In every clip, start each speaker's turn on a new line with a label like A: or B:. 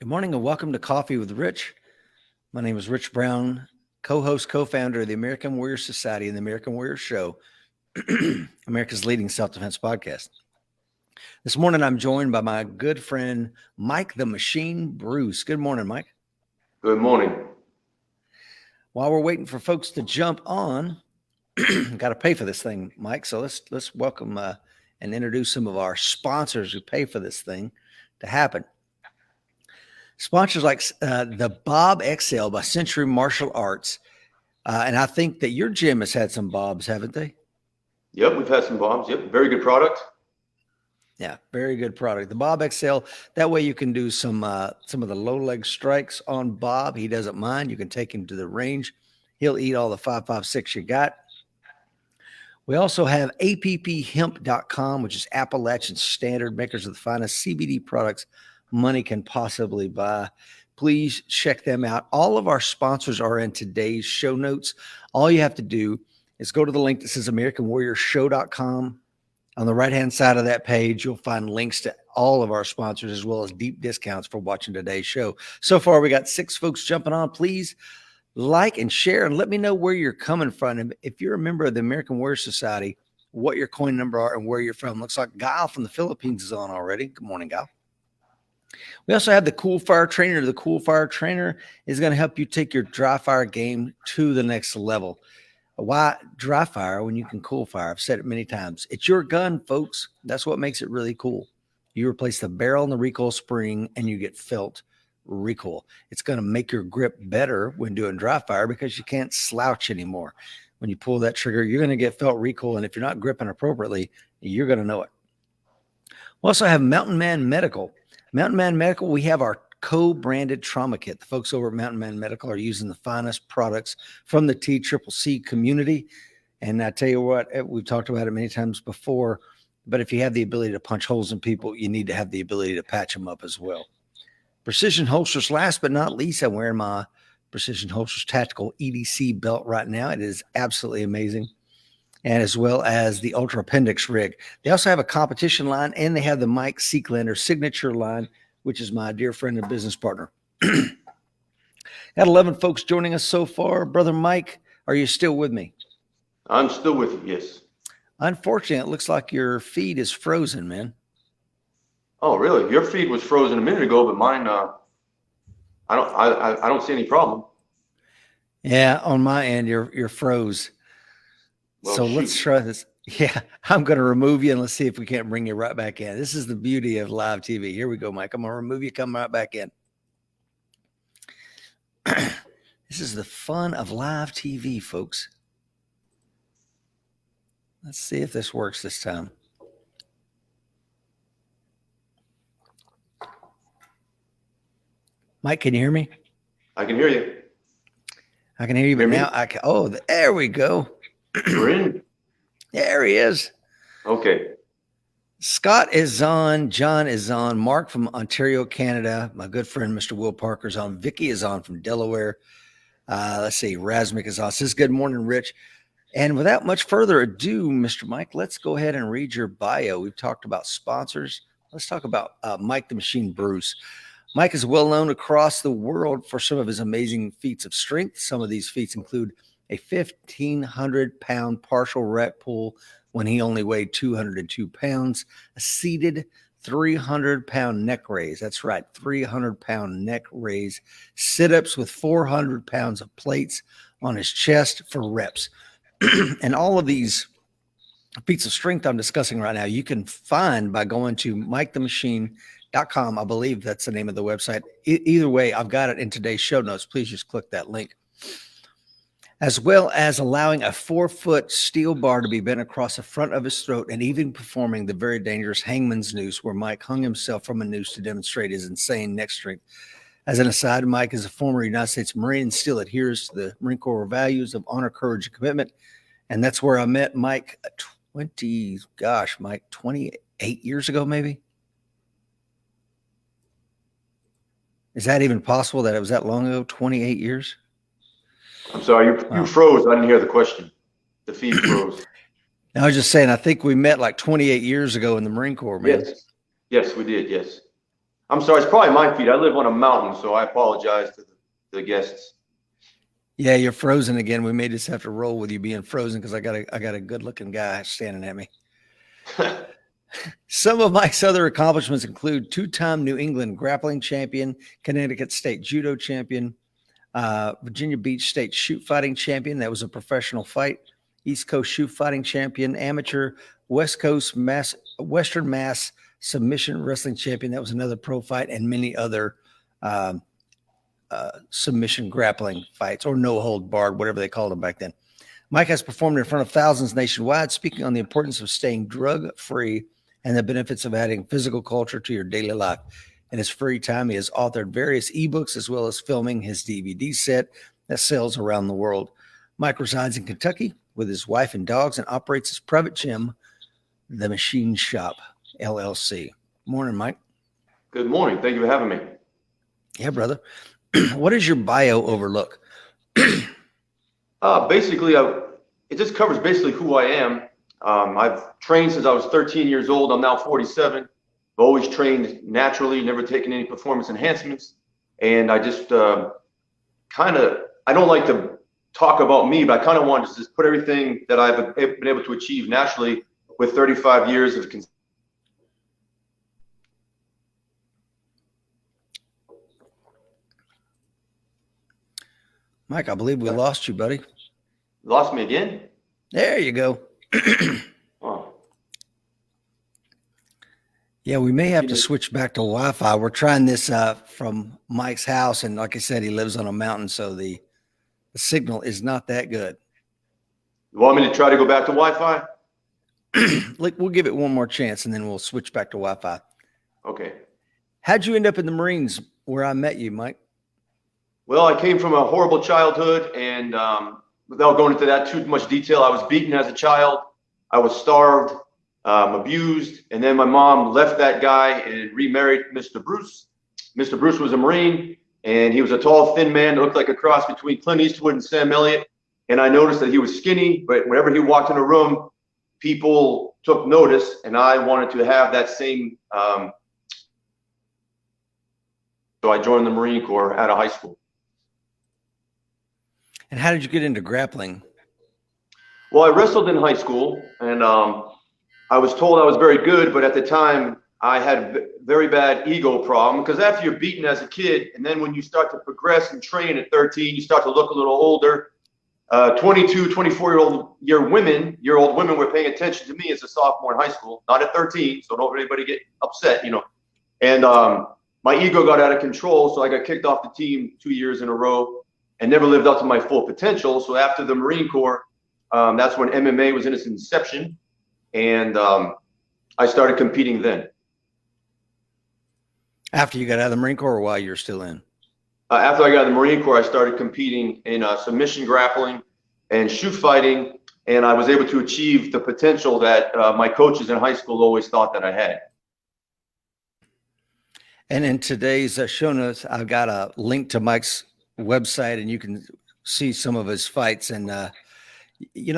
A: Good morning and welcome to Coffee with Rich. My name is Rich Brown, co-host, co-founder of the American Warrior Society and the American Warrior Show, America's leading self-defense podcast. This morning, I'm joined by my good friend, Mike the Machine Bruce. Good morning, Mike.
B: Good morning.
A: While we're waiting for folks to jump on, got to pay for this thing, Mike. So let's welcome and introduce some of our sponsors who pay for this thing to happen. Sponsors like the Bob XL by Century Martial Arts. And I think that your gym has had some Bobs, haven't they?
B: Yep, we've had some Bobs. Yep, very good product.
A: Yeah, very good product. The Bob XL, that way you can do some of the low leg strikes on Bob. He doesn't mind. You can take him to the range. He'll eat all the 5.56 you got. We also have apphemp.com, which is Appalachian Standard, makers of the finest CBD products money can possibly buy. Please check them out. All of our sponsors are in today's show notes. All you have to do is go to the link that says AmericanWarriorShow.com. On the right-hand side of that page, you'll find links to all of our sponsors as well as deep discounts for watching today's show. So far, we got 6 folks jumping on. Please like and share and let me know where you're coming from. And if you're a member of the American Warrior Society, what your coin number are and where you're from. Looks like Guile from the Philippines is on already. Good morning, Guile. We also have the Cool Fire Trainer. The Cool Fire Trainer is going to help you take your dry fire game to the next level. Why dry fire when you can cool fire? I've said it many times. It's your gun, folks. That's what makes it really cool. You replace the barrel and the recoil spring, and you get felt recoil. It's going to make your grip better when doing dry fire because you can't slouch anymore. When you pull that trigger, you're going to get felt recoil, and if you're not gripping appropriately, you're going to know it. We also have Mountain Man Medical. Mountain Man Medical, we have our co-branded trauma kit. The folks over at Mountain Man Medical are using the finest products from the TCCC community. And I tell you what, we've talked about it many times before, but if you have the ability to punch holes in people, you need to have the ability to patch them up as well. Precision Holsters, last but not least, I'm wearing my Precision Holsters Tactical EDC belt right now. It is absolutely amazing. And as well as the Ultra Appendix rig. They also have a competition line, and they have the Mike Seeklander signature line, which is my dear friend and business partner. Got 11 folks joining us so far. Brother Mike, are you still with me?
B: I'm still with you, yes.
A: Unfortunately, it looks like your feed is frozen, man.
B: Oh, really? Your feed was frozen a minute ago, but mine, I don't see any problem.
A: Yeah, on my end, you're froze. Well, so let's try this. Yeah, I'm going to remove you and let's see if we can't bring you right back in. This is the beauty of live TV. Here we go, Mike. I'm going to remove you, come right back in. This is the fun of live TV, folks. Let's see if this works this time. Mike, can you hear me?
B: I can hear you.
A: I can hear you, but now I can. Oh, there we go.
B: We're in.
A: There he is.
B: Okay.
A: Scott is on. John is on. Mark from Ontario, Canada. My good friend, Mr. Will Parker's on. Vicky is on from Delaware. Let's see. Razmik is on. Says, good morning, Rich. And without much further ado, Mr. Mike, let's go ahead and read your bio. We've talked about sponsors. Let's talk about Mike the Machine Bruce. Mike is well known across the world for some of his amazing feats of strength. Some of these feats include a 1,500-pound partial rack pull when he only weighed 202 pounds, a seated 300-pound neck raise. That's right, 300-pound neck raise. Sit-ups with 400 pounds of plates on his chest for reps. And all of these feats of strength I'm discussing right now, you can find by going to MikeTheMachine.com. I believe that's the name of the website. Either way, I've got it in today's show notes. Please just click that link. As well as allowing a 4-foot steel bar to be bent across the front of his throat and even performing the very dangerous Hangmans noose, where Mike hung himself from a noose to demonstrate his insane neck strength. As an aside, Mike is a former United States Marine and still adheres to the Marine Corps values of honor, courage, and commitment. And that's where I met Mike 28 years ago, maybe. Is that even possible that it was that long ago, 28 years?
B: I'm sorry, you froze. I didn't hear the question. The feed froze.
A: I was just saying, I think we met like 28 years ago in the Marine Corps, man.
B: Yes, we did, yes. I'm sorry, it's probably my feet. I live on a mountain, so I apologize to the guests.
A: Yeah, you're frozen again. We may just have to roll with you being frozen because I got a good looking guy standing at me. Some of Mike's other accomplishments include two-time New England grappling champion, Connecticut State judo champion, Virginia Beach State shoot fighting champion. That was a professional fight. East Coast shoot fighting champion, amateur West Coast Western Mass submission wrestling champion. That was another pro fight, and many other um, submission grappling fights, or no hold barred, whatever they called them back then. Mike has performed in front of thousands nationwide, speaking on the importance of staying drug free and the benefits of adding physical culture to your daily life. In his free time, he has authored various ebooks as well as filming his DVD set that sells around the world. Mike resides in Kentucky with his wife and dogs and operates his private gym, The Machine Shop, LLC. Morning, Mike.
B: Good morning. Thank you for having me.
A: Yeah, brother. What does your bio overlook?
B: Basically, it just covers basically who I am. I've trained since I was 13 years old. I'm now 47. I've always trained naturally, never taken any performance enhancements. And I just I don't like to talk about me, but I kind of want to just put everything that I've been able to achieve naturally with 35 years of
A: Mike, I believe we lost you, buddy.
B: Lost me again?
A: There you go.
B: Oh.
A: Yeah, we may have to switch back to Wi-Fi. We're trying this from Mike's house, and like I said, he lives on a mountain, so the signal is not that good.
B: You want me to try to go back to Wi-Fi?
A: Like, we'll give it one more chance, and then we'll switch back to Wi-Fi.
B: Okay.
A: How'd you end up in the Marines where I met you, Mike?
B: Well, I came from a horrible childhood, and without going into that too much detail, I was beaten as a child. I was starved, abused, and then my mom left that guy and remarried Mr. Bruce. Mr. Bruce was a Marine, and he was a tall, thin man that looked like a cross between Clint Eastwood and Sam Elliott. And I noticed that he was skinny, but whenever he walked in a room, people took notice, and I wanted to have that same. So I joined the Marine Corps out of high school.
A: And how did you get into grappling?
B: Well, I wrestled in high school, and I was told I was very good, but at the time I had a very bad ego problem, because after you're beaten as a kid, and then when you start to progress and train at 13, you start to look a little older. 22, 24-year-old women were paying attention to me as a sophomore in high school, not at 13, so don't anybody get upset, And my ego got out of control, so I got kicked off the team 2 years in a row and never lived up to my full potential. So after the Marine Corps, that's when MMA was in its inception, and I started competing then.
A: After you got out of the Marine Corps, or while you're still in?
B: After I got out of the Marine Corps, I started competing in submission grappling and shoot fighting, and I was able to achieve the potential that my coaches in high school always thought that I had.
A: And in today's show notes, I've got a link to Mike's website, and you can see some of his fights. And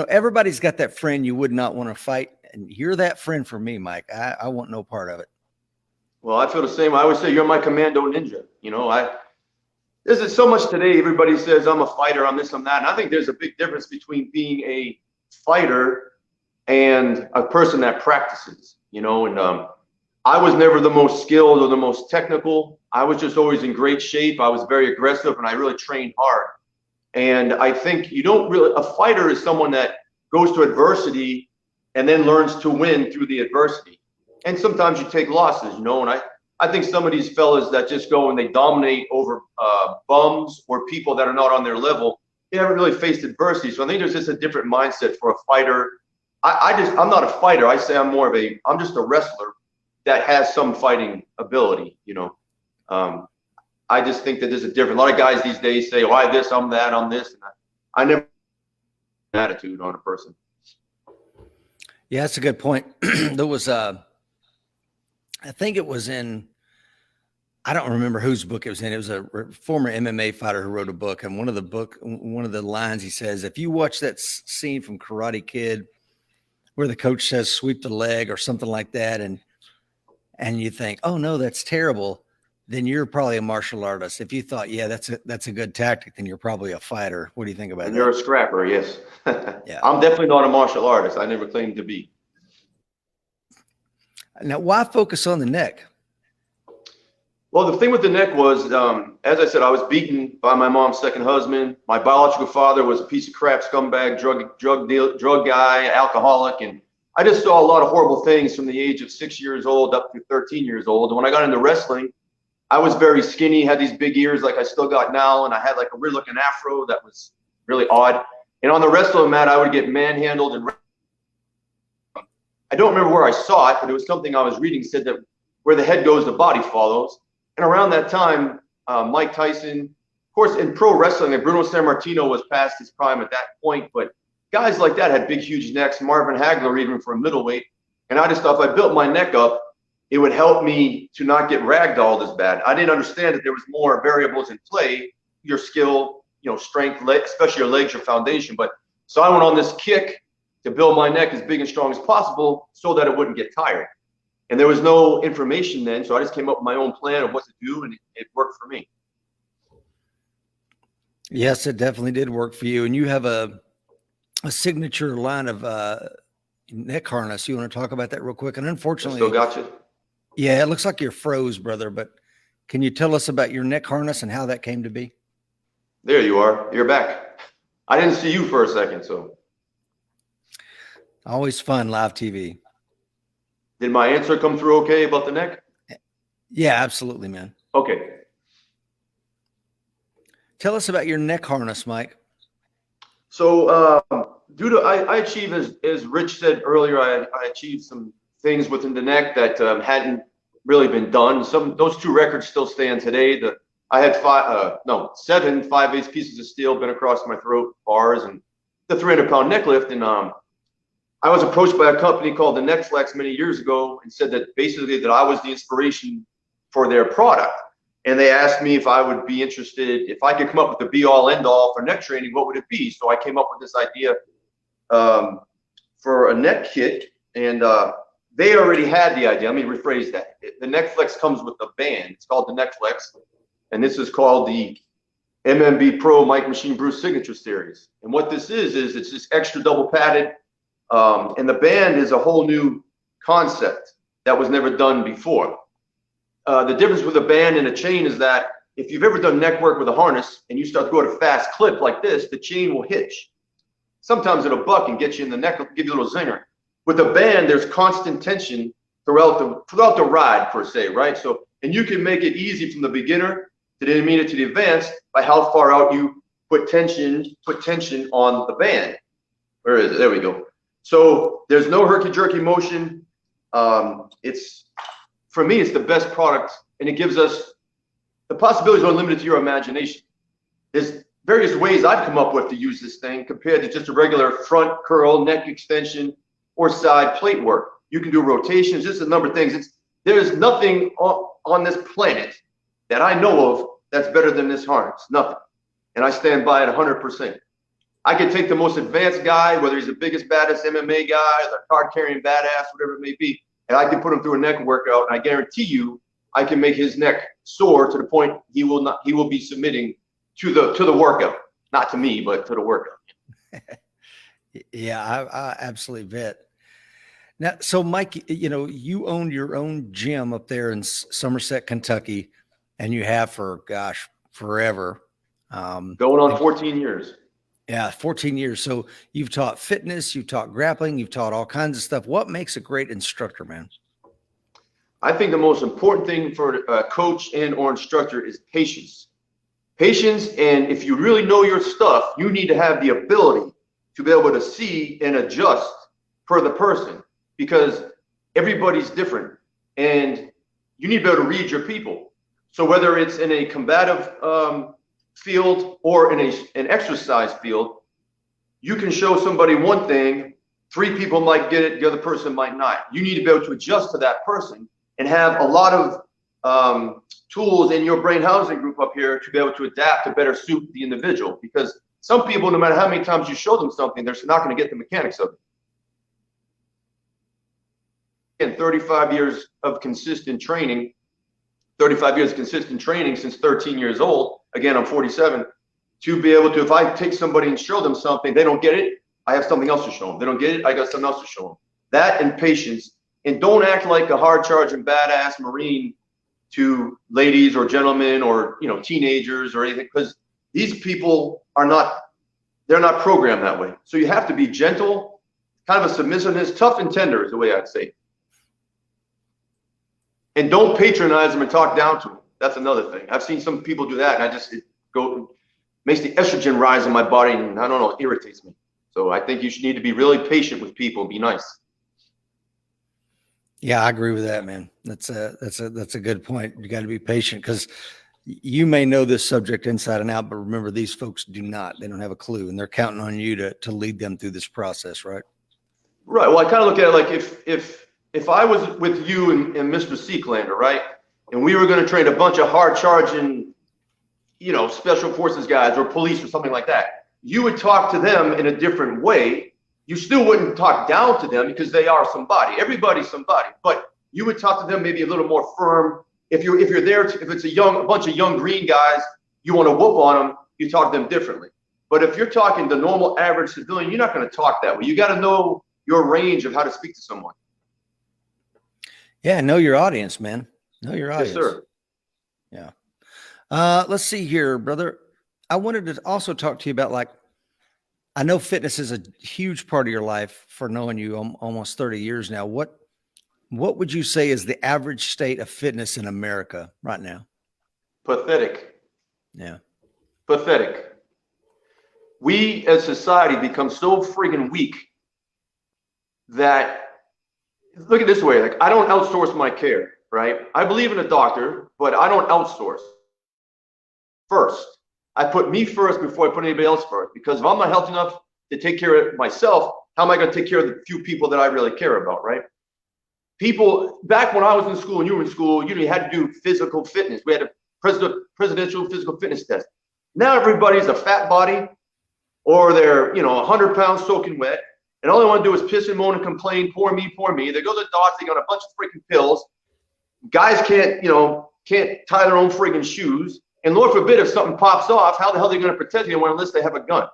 A: everybody's got that friend you would not want to fight, and you're that friend for me, Mike. I want no part of it.
B: Well, I feel the same. I always say you're my commando ninja. There's so much today. Everybody says I'm a fighter, I'm this, I'm that. And I think there's a big difference between being a fighter and a person that practices. And I was never the most skilled or the most technical. I was just always in great shape. I was very aggressive, and I really trained hard. And I think a fighter is someone that goes to adversity and then learns to win through the adversity. And sometimes you take losses, and I think some of these fellas that just go and they dominate over bums or people that are not on their level, they haven't really faced adversity. So I think there's just a different mindset for a fighter. I'm not a fighter. I say I'm just a wrestler that has some fighting ability. I just think that there's a different. A lot of guys these days say, "Oh, I'm this, I'm that, I'm this," and I never have an attitude on a person.
A: Yeah, that's a good point. There was I think it was in, I don't remember whose book it was in. It was a former MMA fighter who wrote a book, and one of the lines he says, if you watch that scene from Karate Kid where the coach says sweep the leg or something like that, and you think, oh no, that's terrible, then you're probably a martial artist. If you thought, yeah, that's a good tactic, then you're probably a fighter. What do you think about
B: And
A: that?
B: you're a scrapper, yes.
A: Yeah.
B: I'm definitely not a martial artist. I never claimed to be.
A: Now, why focus on the neck?
B: Well, the thing with the neck was, as I said, I was beaten by my mom's second husband. My biological father was a piece of crap, scumbag, drug guy, alcoholic, and I just saw a lot of horrible things from the age of 6 years old up to 13 years old. And when I got into wrestling, I was very skinny, had these big ears like I still got now, and I had like a weird looking afro that was really odd. And on the wrestling mat, I would get manhandled. And I don't remember where I saw it, but it was something I was reading, said that where the head goes, the body follows. And around that time, Mike Tyson, of course, in pro wrestling, like Bruno Sammartino was past his prime at that point, but guys like that had big, huge necks. Marvin Hagler, even for a middleweight. And I just thought if I built my neck up, it would help me to not get ragdolled as bad. I didn't understand that there was more variables in play, your skill, strength, especially your legs, your foundation. But so I went on this kick to build my neck as big and strong as possible so that it wouldn't get tired. And there was no information then, so I just came up with my own plan of what to do, and it worked for me.
A: Yes, it definitely did work for you. And you have a signature line of neck harness. You want to talk about that real quick? And unfortunately,
B: Still got you.
A: Yeah, it looks like you're froze, brother. But can you tell us about your neck harness and how that came to be?
B: There you are. You're back. I didn't see you for a second, so.
A: Always fun, live TV.
B: Did my answer come through okay about the neck?
A: Yeah, absolutely, man.
B: Okay.
A: Tell us about your neck harness, Mike.
B: So due to I achieved, as Rich said earlier, I achieved some things within the neck that hadn't really been done. Those two records still stand today. I had 7 5/8 pieces of steel bent across my throat, bars, and the 300-pound neck lift. And I was approached by a company called the Neck Flex many years ago and said that basically that I was the inspiration for their product. And they asked me if I would be interested, if I could come up with the be-all, end-all for neck training, what would it be? So I came up with this idea for a neck kit, and they already had the idea. Let me rephrase that. The Neck Flex comes with a band. It's called the Neck Flex, and this is called the MMB Pro Mike Machine Bruce Signature Series. And what this is it's just extra double padded, and the band is a whole new concept that was never done before. The difference with a band and a chain is that if you've ever done neck work with a harness and you start to go at a fast clip like this, the chain will hitch. Sometimes it'll buck and get you in the neck, give you a little zinger. With a band, there's constant tension throughout the ride per se, right? So, and you can make it easy from the beginner to the intermediate to the advanced by how far out you put tension on the band. Where is it? There we go. So there's no herky-jerky motion. For me, it's the best product, and it gives us the possibilities are unlimited to your imagination. There's various ways I've come up with to use this thing compared to just a regular front curl, neck extension, or side plate work. You can do rotations, just a number of things. There's nothing on this planet that I know of that's better than this harness, nothing. And I stand by it 100%. I could take the most advanced guy, whether he's the biggest, baddest MMA guy, the card-carrying badass, whatever it may be, and I can put him through a neck workout, and I guarantee you, I can make his neck sore to the point he will be submitting to the workout, not to me, but to the workout.
A: Yeah, I absolutely bet. Now, so Mike, you owned your own gym up there in Somerset, Kentucky, and you have for forever.
B: Going on 14 years.
A: Yeah, 14 years. So you've taught fitness, you've taught grappling, you've taught all kinds of stuff. What makes a great instructor, man?
B: I think the most important thing for a coach and or instructor is patience. Patience, and if you really know your stuff, you need to have the ability to be able to see and adjust per the person, because everybody's different, and you need to be able to read your people. So whether it's in a combative field or in an exercise field, you can show somebody one thing, 3 people might get it, the other person might not. You need to be able to adjust to that person and have a lot of tools in your brain housing group up here to be able to adapt to better suit the individual, because some people, no matter how many times you show them something, they're not going to get the mechanics of it. And 35 years of consistent training, 35 years of consistent training since 13 years old. Again, I'm 47. To be able to, if I take somebody and show them something, they don't get it, I have something else to show them. They don't get it, I got something else to show them. That and patience. And don't act like a hard charging badass Marine to ladies or gentlemen or, you know, teenagers or anything, because these people are not, they're not programmed that way. So you have to be gentle, kind of a submissiveness, tough and tender is the way I'd say. And don't patronize them and talk down to them. That's another thing. I've seen some people do that, and it makes the estrogen rise in my body, and I don't know, it irritates me. So I think you should need to be really patient with people and be nice.
A: Yeah, I agree with that, man. That's a good point. You got to be patient, because you may know this subject inside and out, but remember, these folks do not. They don't have a clue, and they're counting on you to lead them through this process, right? Right.
B: Well, I kind of look at it like if I was with you and Mr. Seeklander, right, and we were going to train a bunch of hard charging, you know, special forces guys or police or something like that, you would talk to them in a different way. You still wouldn't talk down to them because they are somebody. Everybody's somebody, but you would talk to them maybe a little more firm. If you're there, if it's a bunch of young green guys, you want to whoop on them, you talk to them differently. But if you're talking to normal average civilian, you're not going to talk that way. You got to know your range of how to speak to someone.
A: Yeah, know your audience, man. Know your audience.
B: Yes, sir.
A: Yeah. Let's see here, brother. I wanted to also talk to you about, like, I know fitness is a huge part of your life for knowing you almost 30 years now. What would you say is the average state of fitness in America right now?
B: Pathetic.
A: Yeah.
B: Pathetic. We as society become so friggin' weak that, look at it this way, like, I don't outsource my care, right? I believe in a doctor, but I don't outsource. First, I put me first before I put anybody else first, because if I'm not healthy enough to take care of myself, how am I going to take care of the few people that I really care about, right? People, back when I was in school and you were in school, you had to do physical fitness. We had a presidential physical fitness test. Now everybody's a fat body, or they're, 100 pounds soaking wet, and all they want to do is piss and moan and complain, poor me, poor me. They go to the doctor, they got a bunch of freaking pills. Guys can't tie their own friggin' shoes. And Lord forbid, if something pops off, how the hell are they going to protect anyone unless they have a gun?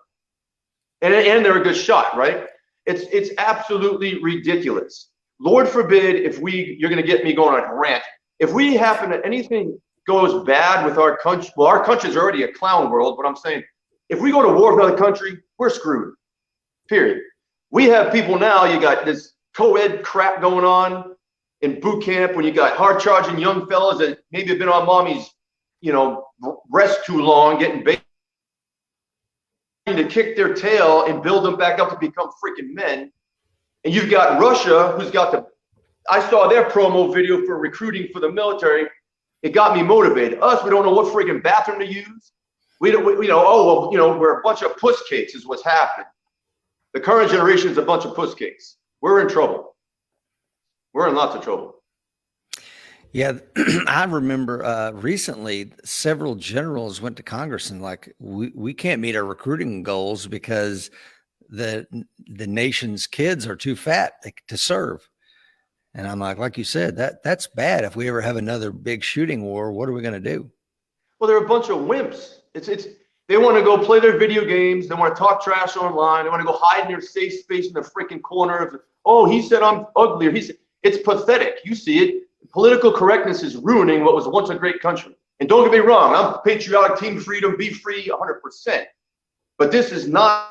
B: And they're a good shot, right? It's absolutely ridiculous. Lord forbid if you're going to get me going on a rant. If we happen to, anything goes bad with our country, well, our country's already a clown world, but I'm saying, if we go to war with another country, we're screwed, period. We have people now, you got this co-ed crap going on in boot camp when you got hard charging young fellas that maybe have been on mommy's, rest too long, getting bait to kick their tail and build them back up to become freaking men. And you've got Russia, who's got I saw their promo video for recruiting for the military. It got me motivated. Us, we don't know what freaking bathroom to use. We're a bunch of puss cakes is what's happening. The current generation is a bunch of puss cakes. We're in trouble. We're in lots of trouble.
A: Yeah, I remember recently several generals went to Congress and like, we can't meet our recruiting goals because the nation's kids are too fat to serve. And I'm like you said, that's bad. If we ever have another big shooting war, what are we going to do? Well, they're a bunch of wimps. They want to go play their video games. They want to talk trash online. They want to go hide in their safe space in the freaking corner. Oh, he said I'm ugly. It's pathetic. You see it. Political correctness is ruining what was once a great country. And don't get me wrong, I'm patriotic, team freedom, be free 100%. But this is not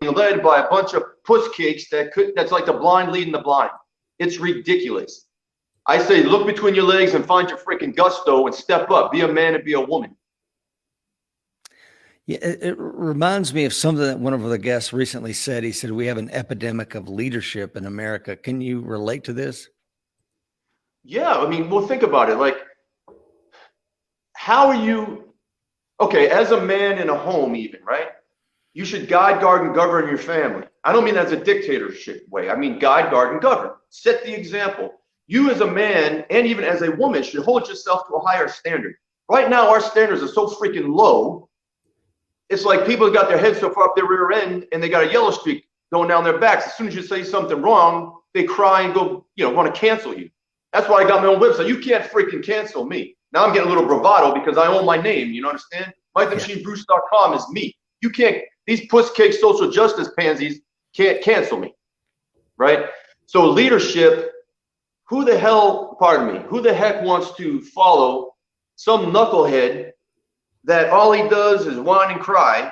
A: led by a bunch of puss cakes that's like the blind leading the blind. It's ridiculous. I say look between your legs and find your freaking gusto and step up. Be a man and be a woman. Yeah, it reminds me of something that one of the guests recently said. He said, we have an epidemic of leadership in America. Can you relate to this? Yeah, I mean, well, think about it. Like, how are you, okay, as a man in a home even, right? You should guide, guard, and govern your family. I don't mean that's a dictatorship way. I mean guide, guard, and govern. Set the example. You as a man and even as a woman should hold yourself to a higher standard. Right now, our standards are so freaking low. It's like people got their heads so far up their rear end and they got a yellow streak going down their backs. As soon as you say something wrong, they cry and go, want to cancel you.
B: That's why I got my own website. You can't freaking cancel me. Now I'm getting a little bravado because I own my name. You understand? MikeTheMachineBruce.com is me. You can't, these puss cake social justice pansies can't cancel me, right? So leadership, who the heck wants to follow some knucklehead that all he does is whine and cry,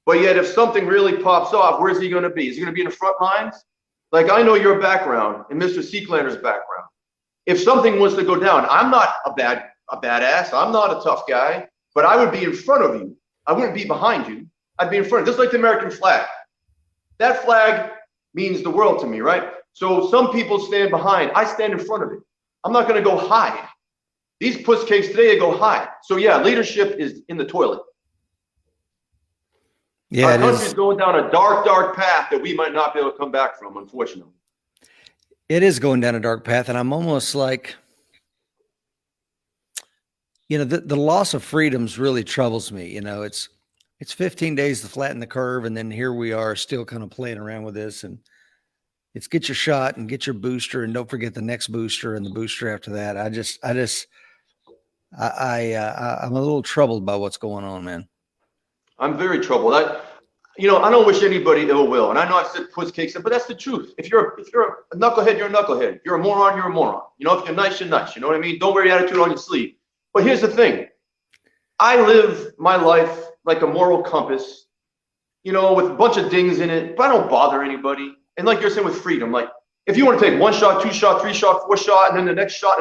B: but yet if something really pops off, where's he going to be? Is he going to be in the front lines? Like, I know your background and Mr. Seeklander's background. If something was to go down, I'm not a badass. I'm not a tough guy, but I would be in front of you. I wouldn't be behind you. I'd be in front, just like the American flag. That flag means the world to me, right? So some people stand behind. I stand in front of it. I'm not going to go hide. These puss cakes today, they go hide. So yeah, leadership is in the toilet.
A: Yeah,
B: our country's going down a dark, dark path that we might not be able to come back from, unfortunately.
A: It is going down a dark path, and I'm almost like, the loss of freedoms really troubles me. It's 15 days to flatten the curve, and then here we are still kind of playing around with this, and it's get your shot and get your booster, and don't forget the next booster and the booster after that. I'm a little troubled by what's going on, man. I'm
B: very troubled. I don't wish anybody ill will, and I know I've said puss cakes, but that's the truth. If you're a knucklehead, you're a knucklehead. If you're a moron, you're a moron. If you're nice, you're nice. You know what I mean? Don't wear your attitude on your sleeve. But here's the thing. I live my life like a moral compass, with a bunch of dings in it, but I don't bother anybody. And like you're saying with freedom, like if you want to take 1 shot, 2 shot, 3 shot, 4 shot, and then the next shot,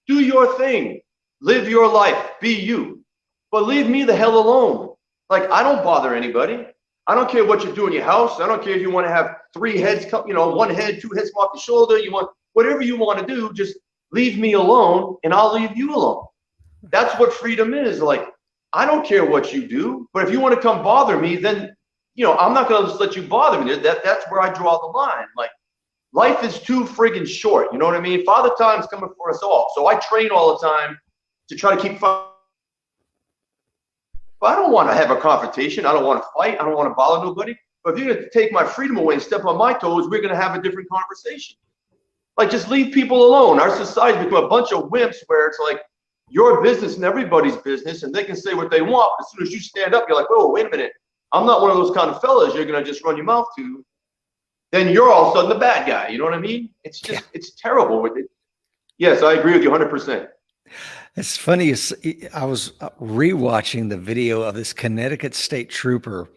B: do your thing. Live your life. Be you. But leave me the hell alone. Like, I don't bother anybody. I don't care what you do in your house. I don't care if you want to have 3 heads, 1 head, 2 heads off the shoulder. You want whatever you want to do, just leave me alone and I'll leave you alone. That's what freedom is. Like, I don't care what you do, but if you want to come bother me, then, I'm not going to just let you bother me. That's where I draw the line. Like, life is too friggin' short. You know what I mean? Father Time's coming for us all. So I train all the time to try to keep fighting. But I don't want to have a confrontation. I don't want to fight. I don't want to bother nobody. But if you're going to take my freedom away and step on my toes, we're going to have a different conversation. Like, just leave people alone. Our society's become a bunch of wimps where it's like your business and everybody's business, and they can say what they want. As soon as you stand up, you're like, oh, wait a minute. I'm not one of those kind of fellas you're going to just run your mouth to. Then you're all of a sudden the bad guy. You know what I mean? It's just, It's terrible with it. Yes, I agree with you 100%.
A: It's funny. I was rewatching the video of this Connecticut state trooper,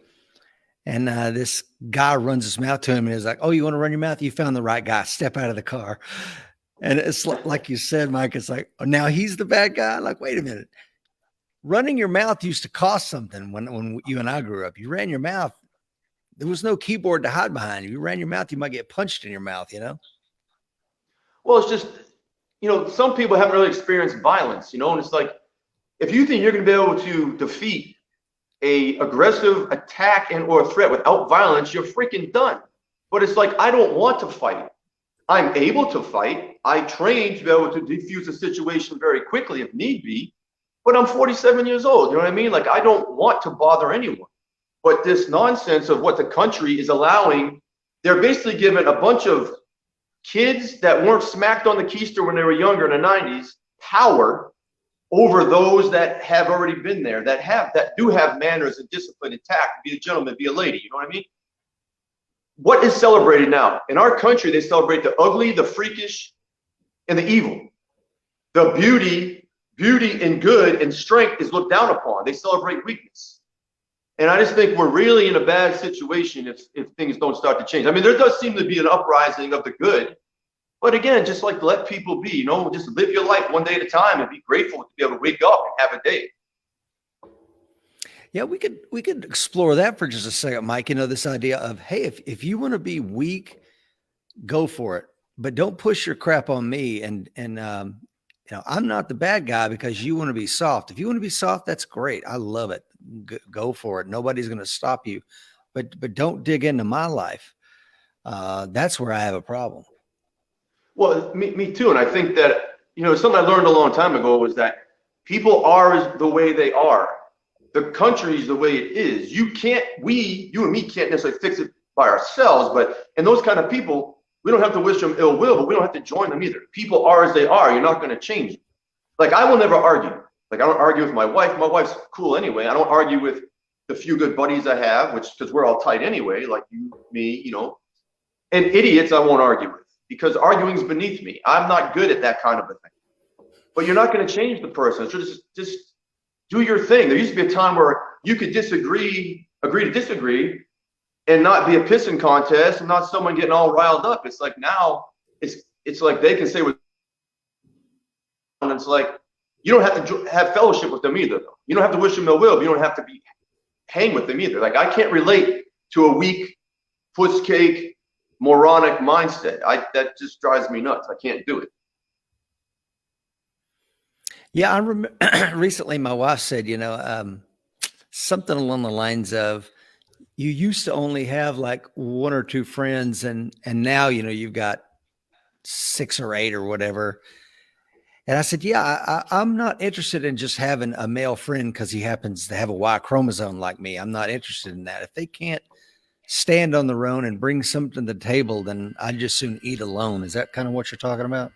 A: and this guy runs his mouth to him and is like, oh, you want to run your mouth? You found the right guy. Step out of the car. And it's like you said, Mike, it's like, oh, now he's the bad guy. Like, wait a minute. Running your mouth used to cost something when you and I grew up. You ran your mouth. There was no keyboard to hide behind. If you ran your mouth, you might get punched in your mouth,
B: Well, it's just, some people haven't really experienced violence, and it's like, if you think you're going to be able to defeat a aggressive attack and or threat without violence, you're freaking done. But it's like, I don't want to fight. I'm able to fight. I train to be able to defuse a situation very quickly if need be, but I'm 47 years old. You know what I mean? Like, I don't want to bother anyone. But this nonsense of what the country is allowing, they're basically giving a bunch of kids that weren't smacked on the keister when they were younger in the 90s power over those that have already been there, that do have manners and discipline intact, be a gentleman, be a lady. You know what I mean? What is celebrated now? In our country, they celebrate the ugly, the freakish, and the evil. The beauty and good and strength is looked down upon. They celebrate weakness. And I just think we're really in a bad situation if things don't start to change. I mean, there does seem to be an uprising of the good. But again, just like let people be, just live your life one day at a time and be grateful to be able to wake up and have a day.
A: Yeah, we could explore that for just a second, Mike. This idea of, hey, if you want to be weak, go for it, but don't push your crap on me. And I'm not the bad guy because you want to be soft. If you want to be soft, that's great. I love it. Go for it. Nobody's going to stop you, but don't dig into my life. That's where I have a problem.
B: Well, me too. And I think that, something I learned a long time ago was that people are the way they are. The country is the way it is. You and me can't necessarily fix it by ourselves, but, and those kind of people, We don't have to wish them ill will, but we don't have to join them either. People are as they are. You're not going to change them. Like, I will never argue. Like, I don't argue with my wife. My wife's cool anyway. I don't argue with the few good buddies I have, which, because we're all tight anyway, like you, me, you know. And idiots I won't argue with, because arguing's beneath me. I'm not good at that kind of a thing. But you're not going to change the person. So just do your thing. There used to be a time where you could agree to disagree, and not be a pissing contest, and not someone getting all riled up. It's like now, it's like they can say what, and it's like you don't have to have fellowship with them either, though. You don't have to wish them ill will, but you don't have to hang with them either. Like, I can't relate to a weak, puss cake, moronic mindset. That just drives me nuts. I can't do it.
A: Yeah, I remember recently my wife said, you know, something along the lines of, you used to only have like one or two friends, and now, you know, you've got 6 or 8 or whatever. And I said, yeah, I'm not interested in just having a male friend because he happens to have a Y chromosome like me. I'm not interested in that. If they can't stand on their own and bring something to the table, then I'd just soon eat alone. Is that kind of what you're talking about?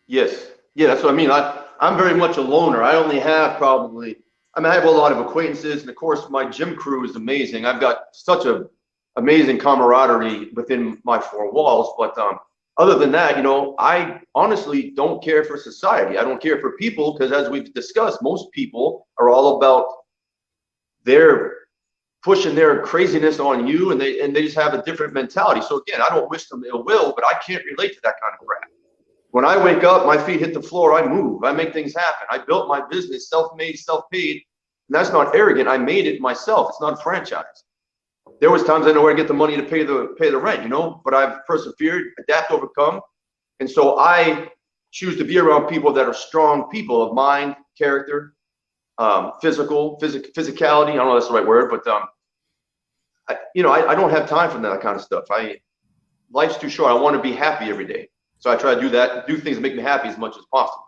B: Yes. Yeah, that's what I mean. I'm very much a loner. I only have probably, I mean, I have a lot of acquaintances, and of course my gym crew is amazing. I've got such a amazing camaraderie within my 4 walls. But other than that, you know, I honestly don't care for society. I don't care for people, because as we've discussed, most people are all about their pushing their craziness on you, and they just have a different mentality. So again, I don't wish them ill will, but I can't relate to that kind of crap. When I wake up, my feet hit the floor, I move, I make things happen. I built my business, self-made, self-paid, and that's not arrogant. I made it myself. It's not a franchise. There was times I know where to get the money to pay the rent, you know, but I've persevered, adapt, overcome. And so I choose to be around people that are strong people of mind, character, physicality. I don't know if that's the right word, but I don't have time for that kind of stuff. Life's too short. I want to be happy every day. So I try to do things that make me happy as much as possible.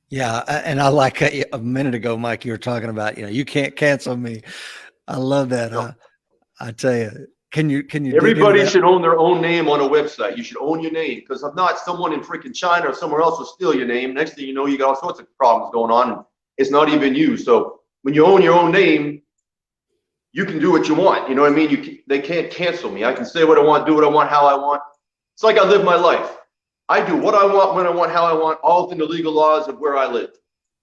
A: Yeah. And I like a minute ago, Mike, you were talking about, you know, you can't cancel me. I love that.
B: No.
A: I tell you, can you?
B: Everybody should own their own name on a website. You should own your name, because if not, someone in freaking China or somewhere else will steal your name. Next thing you know, you got all sorts of problems going on, and it's not even you. So when you own your own name, you can do what you want. You know what I mean? They can't cancel me. I can say what I want, do what I want, how I want. It's like I live my life. I do what I want, when I want, how I want, all within the legal laws of where I live.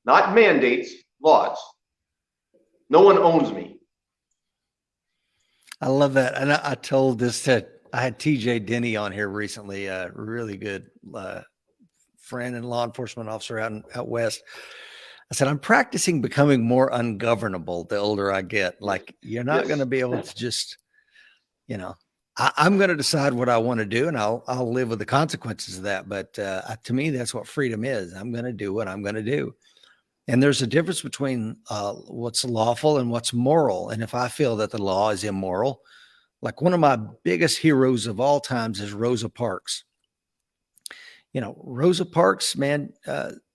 B: Not mandates, laws. No one owns me.
A: I love that. And I told this to, I had TJ Denny on here recently, a really good friend and law enforcement officer out west. I said, I'm practicing becoming more ungovernable the older I get. Like, you're not going to be able to just, you know, I'm going to decide what I want to do, and I'll live with the consequences of that. But to me, that's what freedom is. I'm going to do what I'm going to do. And there's a difference between what's lawful and what's moral. And if I feel that the law is immoral, like one of my biggest heroes of all times is Rosa Parks. You know, Rosa Parks, man,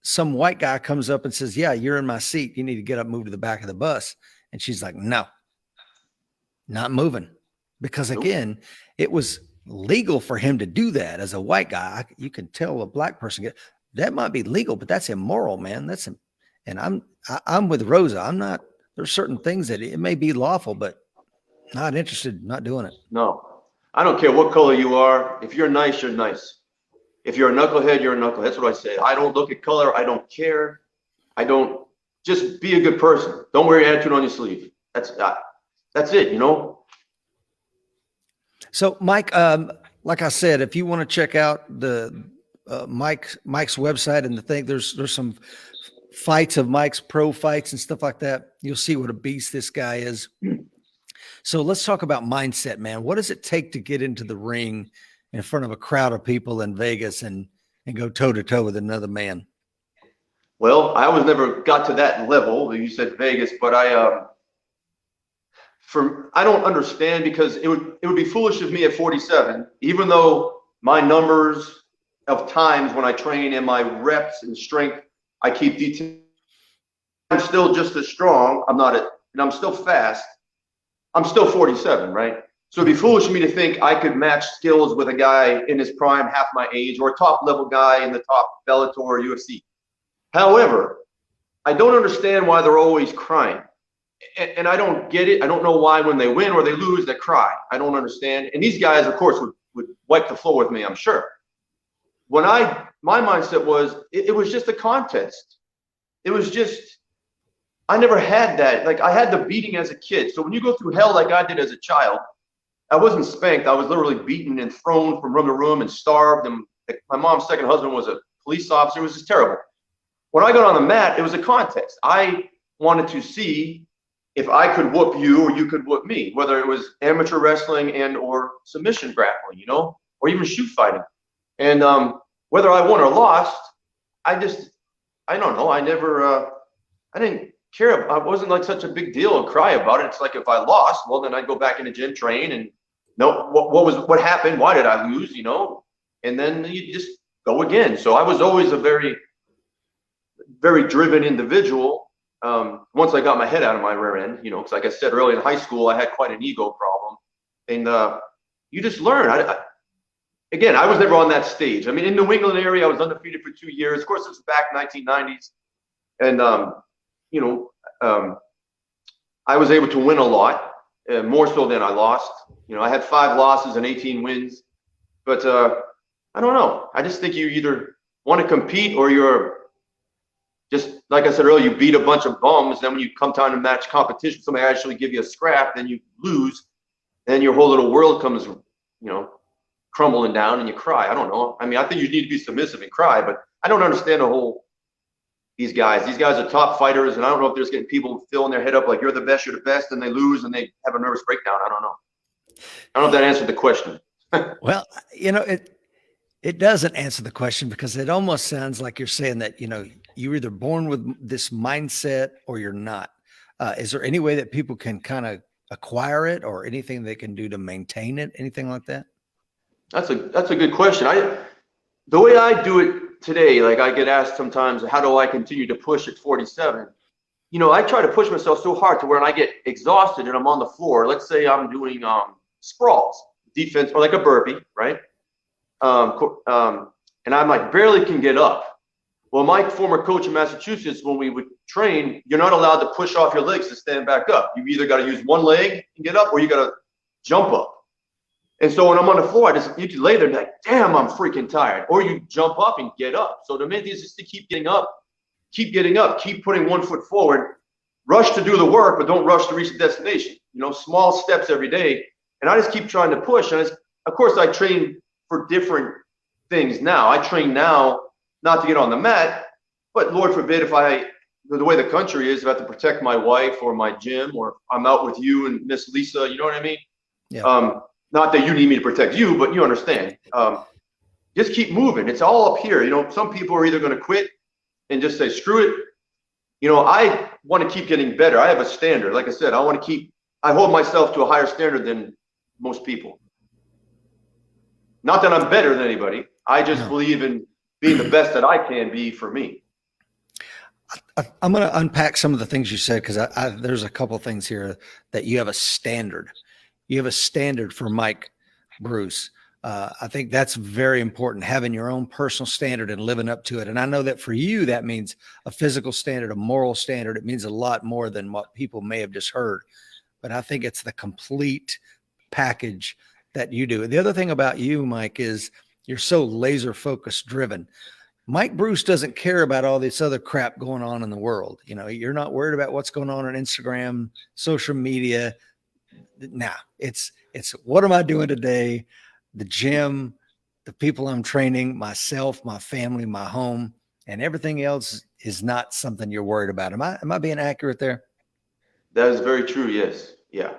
A: some white guy comes up and says, yeah, you're in my seat. You need to get up, move to the back of the bus. And she's like, no, not moving. Because again, it was legal for him to do that as a white guy. You can tell a black person that might be legal, but that's immoral, man. And I'm with Rosa. I'm not, there's certain things that it may be lawful, but not interested, not doing it.
B: No, I don't care what color you are. If you're nice, you're nice. If you're a knucklehead, you're a knucklehead. That's what I say. I don't look at color. I don't care. Just be a good person. Don't wear your attitude on your sleeve. That's it, you know?
A: So Mike, like I said, if you want to check out the Mike's website and the thing, there's some fights of Mike's, pro fights and stuff like that. You'll see what a beast this guy is. So let's talk about mindset, man. What does it take to get into the ring in front of a crowd of people in Vegas and go toe to toe with another man?
B: Well, I always never got to that level. You said Vegas, but I don't understand, because it would be foolish of me at 47, even though my numbers of times when I train and my reps and strength, I keep detailing. I'm still just as strong. I'm still fast. I'm still 47, right? So it'd be foolish of me to think I could match skills with a guy in his prime, half my age, or a top level guy in the top Bellator or UFC. However, I don't understand why they're always crying. And I don't get it. I don't know why when they win or they lose, they cry. I don't understand. And these guys, of course, would wipe the floor with me, I'm sure. My mindset was, it was just a contest. It was just, I never had that. Like, I had the beating as a kid. So when you go through hell like I did as a child, I wasn't spanked. I was literally beaten and thrown from room to room and starved. And my mom's second husband was a police officer. It was just terrible. When I got on the mat, it was a contest. I wanted to see if I could whoop you or you could whoop me, whether it was amateur wrestling and or submission grappling, or even shoot fighting. And whether I won or lost, I don't know. I didn't care. I wasn't like such a big deal and cry about it. It's like if I lost, well, then I'd go back in the gym, train, and what happened? Why did I lose? And then you just go again. So I was always a very, very driven individual. Once I got my head out of my rear end, because like I said earlier, in high school, I had quite an ego problem, and you just learn. Again, I was never on that stage. I mean, in the New England area, I was undefeated for 2 years. Of course, this was back 1990s, and I was able to win a lot, more so than I lost. I had 5 losses and 18 wins, but I don't know. I just think you either want to compete or you're just, like I said earlier, you beat a bunch of bums. Then when you come time to match competition, somebody actually give you a scrap, then you lose, and your whole little world comes, crumbling down, and you cry. I don't know. I mean, I think you need to be submissive and cry, but I don't understand these guys. These guys are top fighters, and I don't know if they're just getting people filling their head up like you're the best, and they lose and they have a nervous breakdown. I don't know. I don't know if that answered the question.
A: Well, it doesn't answer the question, because it almost sounds like you're saying that, you're either born with this mindset or you're not. Is there any way that people can kind of acquire it, or anything they can do to maintain it? Anything like that?
B: That's a good question. The way I do it today, like I get asked sometimes, how do I continue to push at 47? I try to push myself so hard to where I get exhausted and I'm on the floor. Let's say I'm doing sprawls, defense, or like a burpee, right? And I'm like barely can get up. Well, my former coach in Massachusetts, when we would train, you're not allowed to push off your legs to stand back up. You either got to use one leg and get up, or you got to jump up. And so when I'm on the floor, you can lay there and be like, damn, I'm freaking tired. Or you jump up and get up. So the main thing is just to keep getting up, keep putting one foot forward, rush to do the work, but don't rush to reach the destination. Small steps every day. And I just keep trying to push. And of course, I train for different things now. I train now not to get on the mat, but Lord forbid, the way the country is, if I have to protect my wife or my gym, or I'm out with you and Miss Lisa, you know what I mean?
A: Yeah.
B: Not that you need me to protect you, but you understand. Just keep moving. It's all up here. Some people are either going to quit and just say, screw it. I want to keep getting better. I have a standard. Like I said, I hold myself to a higher standard than most people. Not that I'm better than anybody. I just believe in being the best that I can be for me.
A: I'm going to unpack some of the things you said, because there's a couple of things here that you have a standard. You have a standard for Mike Bruce. I think that's very important, having your own personal standard and living up to it. And I know that for you, that means a physical standard, a moral standard. It means a lot more than what people may have just heard. But I think it's the complete package that you do. And the other thing about you, Mike, is you're so laser focused driven. Mike Bruce doesn't care about all this other crap going on in the world. You're not worried about what's going on Instagram, social media. Nah, it's what am I doing today? The gym, the people I'm training, myself, my family, my home, and everything else is not something you're worried about. Am I being accurate there?
B: That is very true. Yes. Yeah.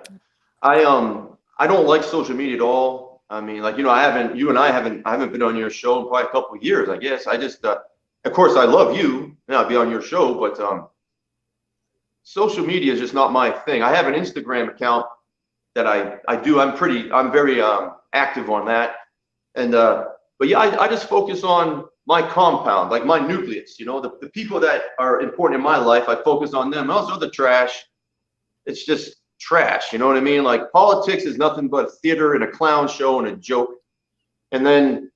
B: I don't like social media at all. I mean, like, I haven't been on your show in probably a couple of years, I guess. I just, of course I love you and I'll be on your show, but social media is just not my thing. I have an Instagram account that I do. I'm very active on that. And, but yeah, I just focus on my compound, like my nucleus, the people that are important in my life. I focus on them. Also the trash. It's just, trash. You know what I mean? Like politics is nothing but theater and a clown show and a joke. And then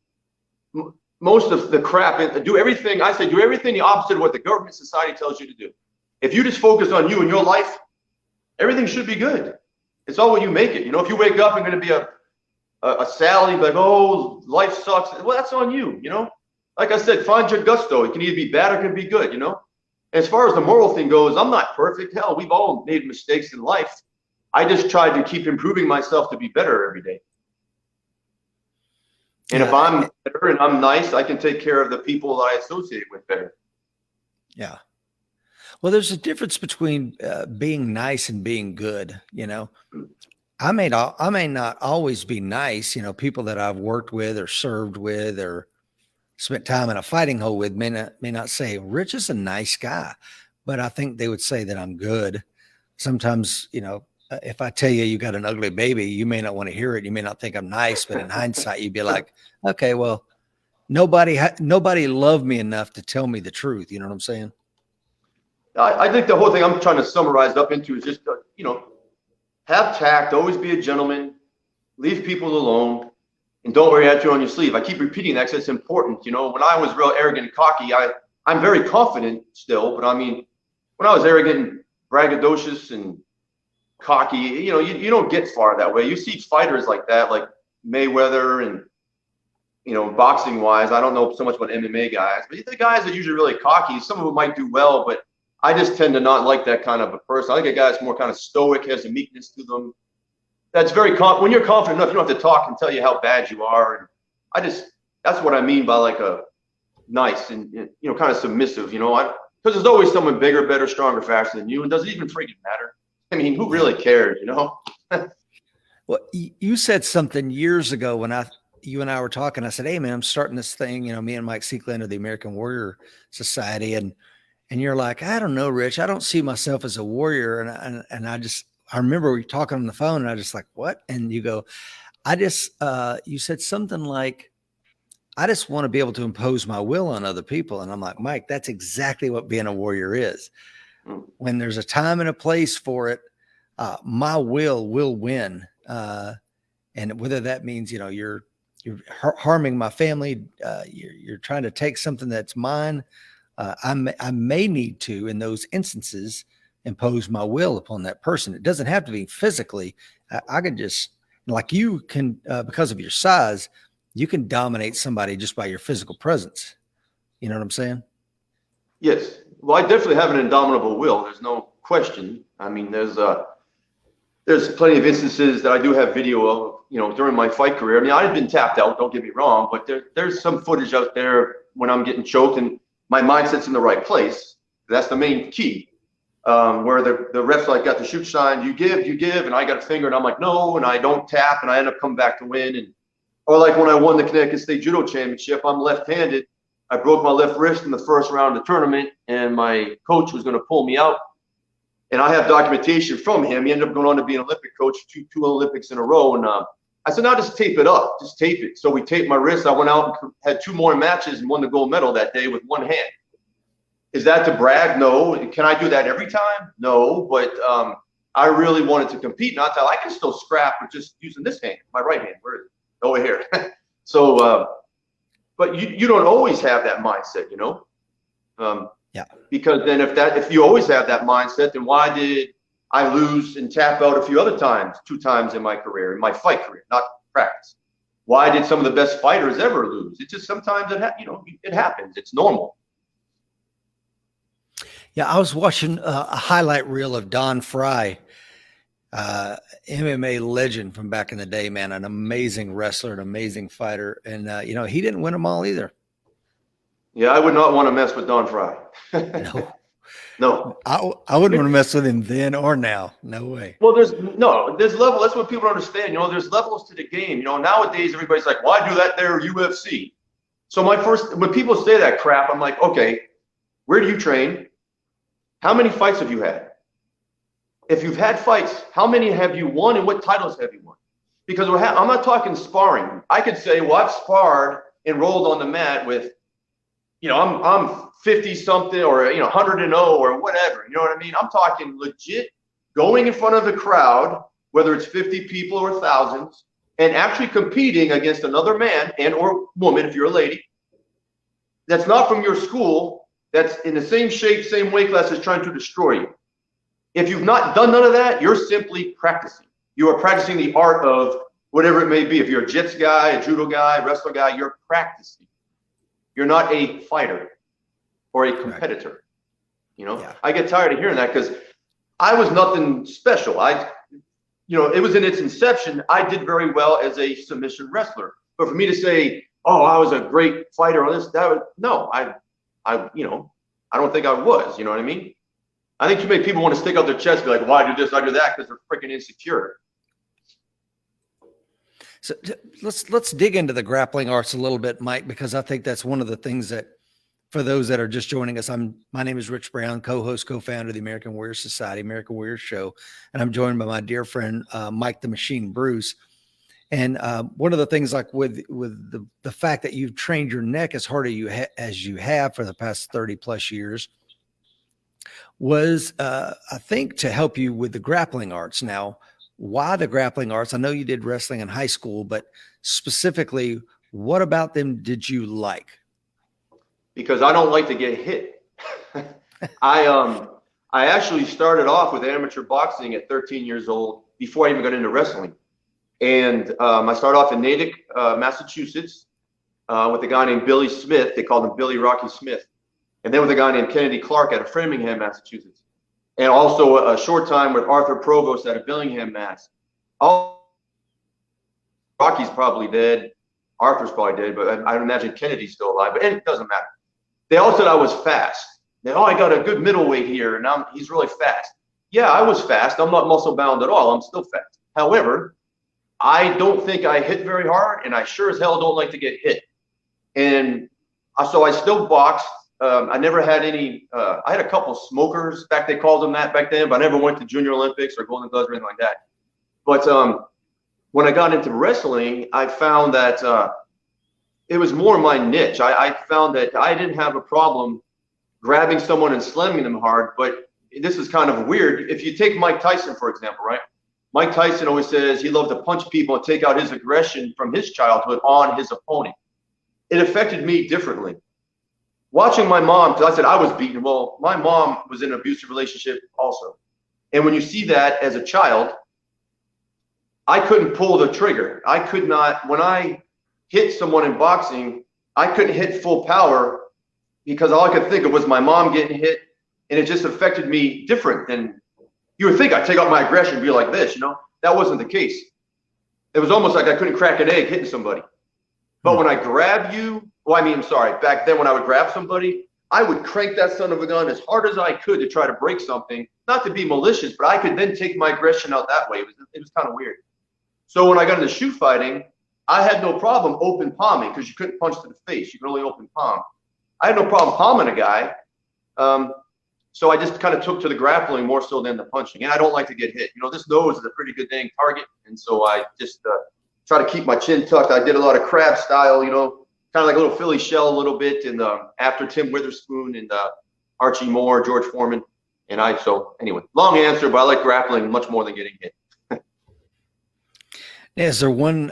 B: most of the crap, and do everything the opposite of what the government society tells you to do. If you just focus on you and your life, everything should be good. It's all what you make it. You know, if you wake up and going to be a Sally, like, oh, life sucks. Well, that's on you, you know? Like I said, find your gusto. It can either be bad or it can be good, you know? And as far as the moral thing goes, I'm not perfect. Hell, we've all made mistakes in life. I just tried to keep improving myself to be better every day. And if I'm better and I'm nice, I can take care of the people that I associate with better.
A: Yeah. Well, there's a difference between being nice and being good, you know? I may not always be nice. You know, people that I've worked with or served with or spent time in a fighting hole with may not say Rich is a nice guy, but I think they would say that I'm good. Sometimes, you know, if I tell you got an ugly baby, you may not want to hear it. You may not think I'm nice, but in hindsight, you'd be like, okay, well, nobody loved me enough to tell me the truth. You know what I'm saying?
B: I think the whole thing I'm trying to summarize up into is just, you know, have tact, always be a gentleman, leave people alone, and don't wear tattoo on your sleeve. I keep repeating that because it's important. You know, when I was real arrogant and cocky, I'm very confident still, but I mean, when I was arrogant and braggadocious and cocky, you know, you don't get far that way. You see fighters like that, like Mayweather and, you know, boxing wise, I don't know so much about MMA guys, but the guys that are usually really cocky, some of them might do well, but I just tend to not like that kind of a person. I like a guy that's more kind of stoic, has a meekness to them. That's very when you're confident enough, you don't have to talk and tell you how bad you are. And that's what I mean by like a nice and, you know, kind of submissive, you know, because there's always someone bigger, better, stronger, faster than you. And does it even freaking matter? I mean, who really cares, you know?
A: Well, you said something years ago when you and I were talking. I said, hey man, I'm starting this thing, you know, me and Mike Seekland of the American Warrior Society. And you're like, I don't know, Rich, I don't see myself as a warrior. And I remember we talking on the phone and I just like, what? And you go, you said something like, I just want to be able to impose my will on other people. And I'm like, Mike, that's exactly what being a warrior is. When there's a time and a place for it, my will win. And whether that means, you know, you're harming my family, you're trying to take something that's mine. I may need to, in those instances, impose my will upon that person. It doesn't have to be physically. I could just, like you can, because of your size, you can dominate somebody just by your physical presence. You know what I'm saying?
B: Yes. Well, I definitely have an indomitable will. There's no question. I mean, there's plenty of instances that I do have video of, you know, during my fight career. I mean, I've been tapped out, don't get me wrong, but there's some footage out there when I'm getting choked and my mindset's in the right place. That's the main key. Where the ref's like got the shoot sign, you give, and I got a finger and I'm like, no, and I don't tap and I end up coming back to win. Or like when I won the Connecticut State Judo Championship, I'm left-handed. I broke my left wrist in the first round of the tournament and my coach was going to pull me out. And I have documentation from him. He ended up going on to be an Olympic coach, two Olympics in a row. And I said, now just tape it up, just tape it. So we taped my wrist. I went out and had 2 more matches and won the gold medal that day with one hand. Is that to brag? No. Can I do that every time? No. But I really wanted to compete. Not that I can still scrap with just using this hand, my right hand. Where is it? Over here. So, but you don't always have that mindset, you know?
A: Yeah.
B: Because then if you always have that mindset, then why did I lose and tap out a few other times, 2 times in my career, in my fight career, not practice? Why did some of the best fighters ever lose? It's just sometimes it happens. It's normal.
A: Yeah, I was watching a highlight reel of Don Fry, MMA legend from back in the day, man, an amazing wrestler, an amazing fighter. And, you know, he didn't win them all either.
B: Yeah, I would not want to mess with Don Fry.
A: No.
B: No.
A: I wouldn't want to mess with him then or now. No way.
B: Well, there's level. That's what people understand. You know, there's levels to the game. You know, nowadays everybody's like, why do that there, UFC? So when people say that crap, I'm like, okay, where do you train? How many fights have you had? If you've had fights, how many have you won and what titles have you won? Because I'm not talking sparring. I could say, well, I've sparred and rolled on the mat with, you know, I'm 50 something or, you know, 100-0 or whatever. You know what I mean? I'm talking legit going in front of the crowd, whether it's 50 people or thousands, and actually competing against another man and or woman, if you're a lady, that's not from your school, that's in the same shape, same weight class as trying to destroy you. If you've not done none of that, you're simply practicing. You are practicing the art of whatever it may be. If you're a jits guy, a judo guy, wrestler guy, you're practicing. You're not a fighter or a competitor. You know, I get tired of hearing that because I was nothing special. It was in its inception. I did very well as a submission wrestler. But for me to say, oh, I was a great fighter on this, I don't think I was. You know what I mean? I think too many people want to stick out their chest and be like, well, I do this, I do that, because they're freaking insecure.
A: So let's dig into the grappling arts a little bit, Mike, because I think that's one of the things that, for those that are just joining us, my name is Rich Brown, co-host, co-founder of the American Warrior Society, American Warrior Show, and I'm joined by my dear friend Mike the Machine Bruce. And one of the things, like with the fact that you've trained your neck as hard as you have for the past 30 plus years, was I think to help you with the grappling arts. Now, why the grappling arts? I know you did wrestling in high school, but specifically, what about them did you like?
B: Because I don't like to get hit. I actually started off with amateur boxing at 13 years old before I even got into wrestling. And I started off in Natick, Massachusetts, with a guy named Billy Smith. They called him Billy Rocky Smith. And then with a guy named Kennedy Clark out of Framingham, Massachusetts. And also a short time with Arthur Provost out of Billingham, Mass. Rocky's probably dead. Arthur's probably dead, but I imagine Kennedy's still alive. But it doesn't matter. They all said I was fast. I got a good middleweight here, and he's really fast. Yeah, I was fast. I'm not muscle bound at all. I'm still fast. However, I don't think I hit very hard, and I sure as hell don't like to get hit. And so I still boxed. I never had any, I had a couple smokers, they called them that back then, but I never went to Junior Olympics or Golden Gloves or anything like that. But when I got into wrestling, I found that it was more my niche. I found that I didn't have a problem grabbing someone and slamming them hard, but this is kind of weird. If you take Mike Tyson, for example, right? Mike Tyson always says he loved to punch people and take out his aggression from his childhood on his opponent. It affected me differently. Watching my mom, because I said I was beaten. Well, my mom was in an abusive relationship also. And when you see that as a child, I couldn't pull the trigger. I could not, when I hit someone in boxing, I couldn't hit full power because all I could think of was my mom getting hit, and it just affected me different than you would think. I'd take out my aggression and be like this, That wasn't the case. It was almost like I couldn't crack an egg hitting somebody. But when I grab you, back then when I would grab somebody, I would crank that son of a gun as hard as I could to try to break something, not to be malicious, but I could then take my aggression out that way. It was kind of weird. So when I got into shoot fighting, I had no problem open palming because you couldn't punch to the face. You could only open palm. I had no problem palming a guy. So I just kind of took to the grappling more so than the punching. And I don't like to get hit. This nose is a pretty good dang target. And so I just try to keep my chin tucked. I did a lot of crab style, kind of like a little Philly shell a little bit. And after Tim Witherspoon and Archie Moore, George Foreman. So anyway, long answer, but I like grappling much more than getting hit.
A: Is there one,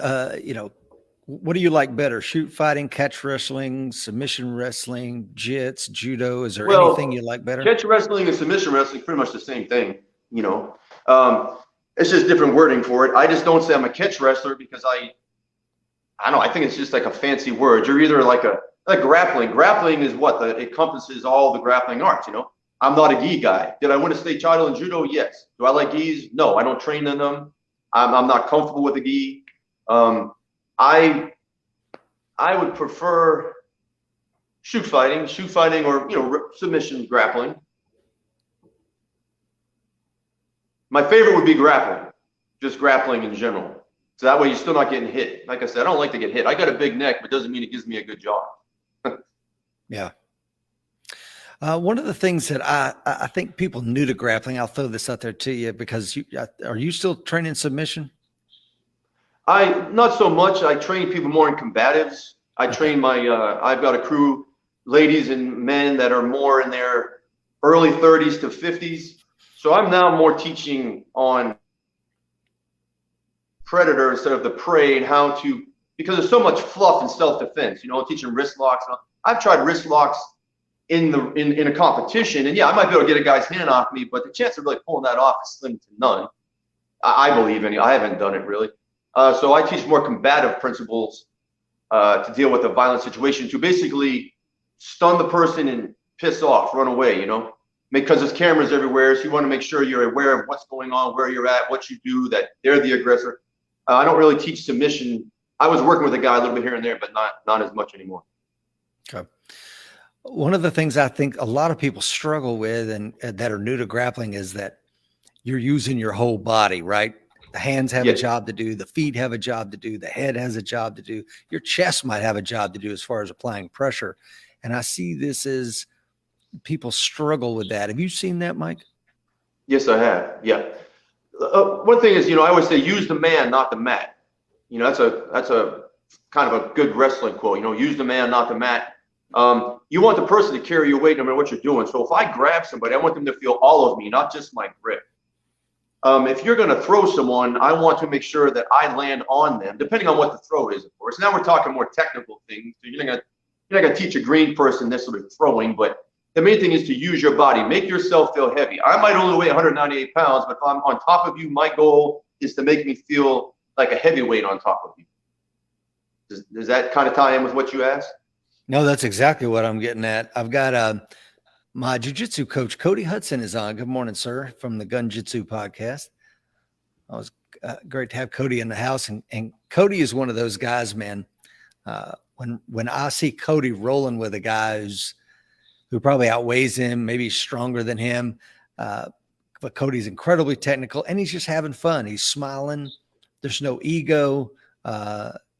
A: what do you like better? Shoot fighting, catch wrestling, submission wrestling, jits, judo? Is there anything you like better?
B: Catch wrestling and submission wrestling, pretty much the same thing, It's just different wording for it. I just don't say I'm a catch wrestler because I don't know. I think it's just like a fancy word. You're either like grappling. Grappling is it encompasses all the grappling arts, I'm not a gi guy. Did I win a state title in judo? Yes. Do I like gis? No, I don't train in them. I'm not comfortable with the gi. I would prefer shoot fighting or submission grappling. My favorite would be grappling, just grappling in general. So that way you're still not getting hit. Like I said, I don't like to get hit. I got a big neck, but doesn't mean it gives me a good jaw.
A: Yeah. One of the things that I think people new to grappling, I'll throw this out there to you because are you still training submission?
B: Not so much. I train people more in combatives. I train I've got a crew, ladies and men that are more in their early 30s to 50s. So I'm now more teaching on predator instead of the prey, and how to, because there's so much fluff in self-defense, teaching wrist locks. I've tried wrist locks in a competition, and yeah, I might be able to get a guy's hand off me, but the chance of really pulling that off is slim to none. I believe I haven't done it really. So I teach more combative principles to deal with a violent situation, to basically stun the person and piss off, run away, because there's cameras everywhere. So you want to make sure you're aware of what's going on, where you're at, what you do, that they're the aggressor. I don't really teach submission. I was working with a guy a little bit here and there, but not as much anymore.
A: Okay. One of the things I think a lot of people struggle with and that are new to grappling is that you're using your whole body, right? The hands have a job to do. The feet have a job to do. The head has a job to do. Your chest might have a job to do as far as applying pressure. And I see this as people struggle with that. Have you seen that, Mike?
B: Yes, I have. Yeah. One thing is, I always say, use the man, not the mat. That's a kind of a good wrestling quote. Use the man, not the mat. You want the person to carry your weight no matter what you're doing. So if I grab somebody, I want them to feel all of me, not just my grip. If you're going to throw someone, I want to make sure that I land on them, depending on what the throw is, of course. Now we're talking more technical things. So you're not going to teach a green person this sort of throwing, but the main thing is to use your body. Make yourself feel heavy. I might only weigh 198 pounds, but if I'm on top of you, my goal is to make me feel like a heavyweight on top of you. Does that kind of tie in with what you asked?
A: No, that's exactly what I'm getting at. I've got my jiu-jitsu coach, Cody Hudson, is on. Good morning, sir, from the Gun Jitsu podcast. It was great to have Cody in the house. And Cody is one of those guys, man. When I see Cody rolling with a guy who probably outweighs him, maybe stronger than him, but Cody's incredibly technical, and he's just having fun. He's smiling. There's no ego,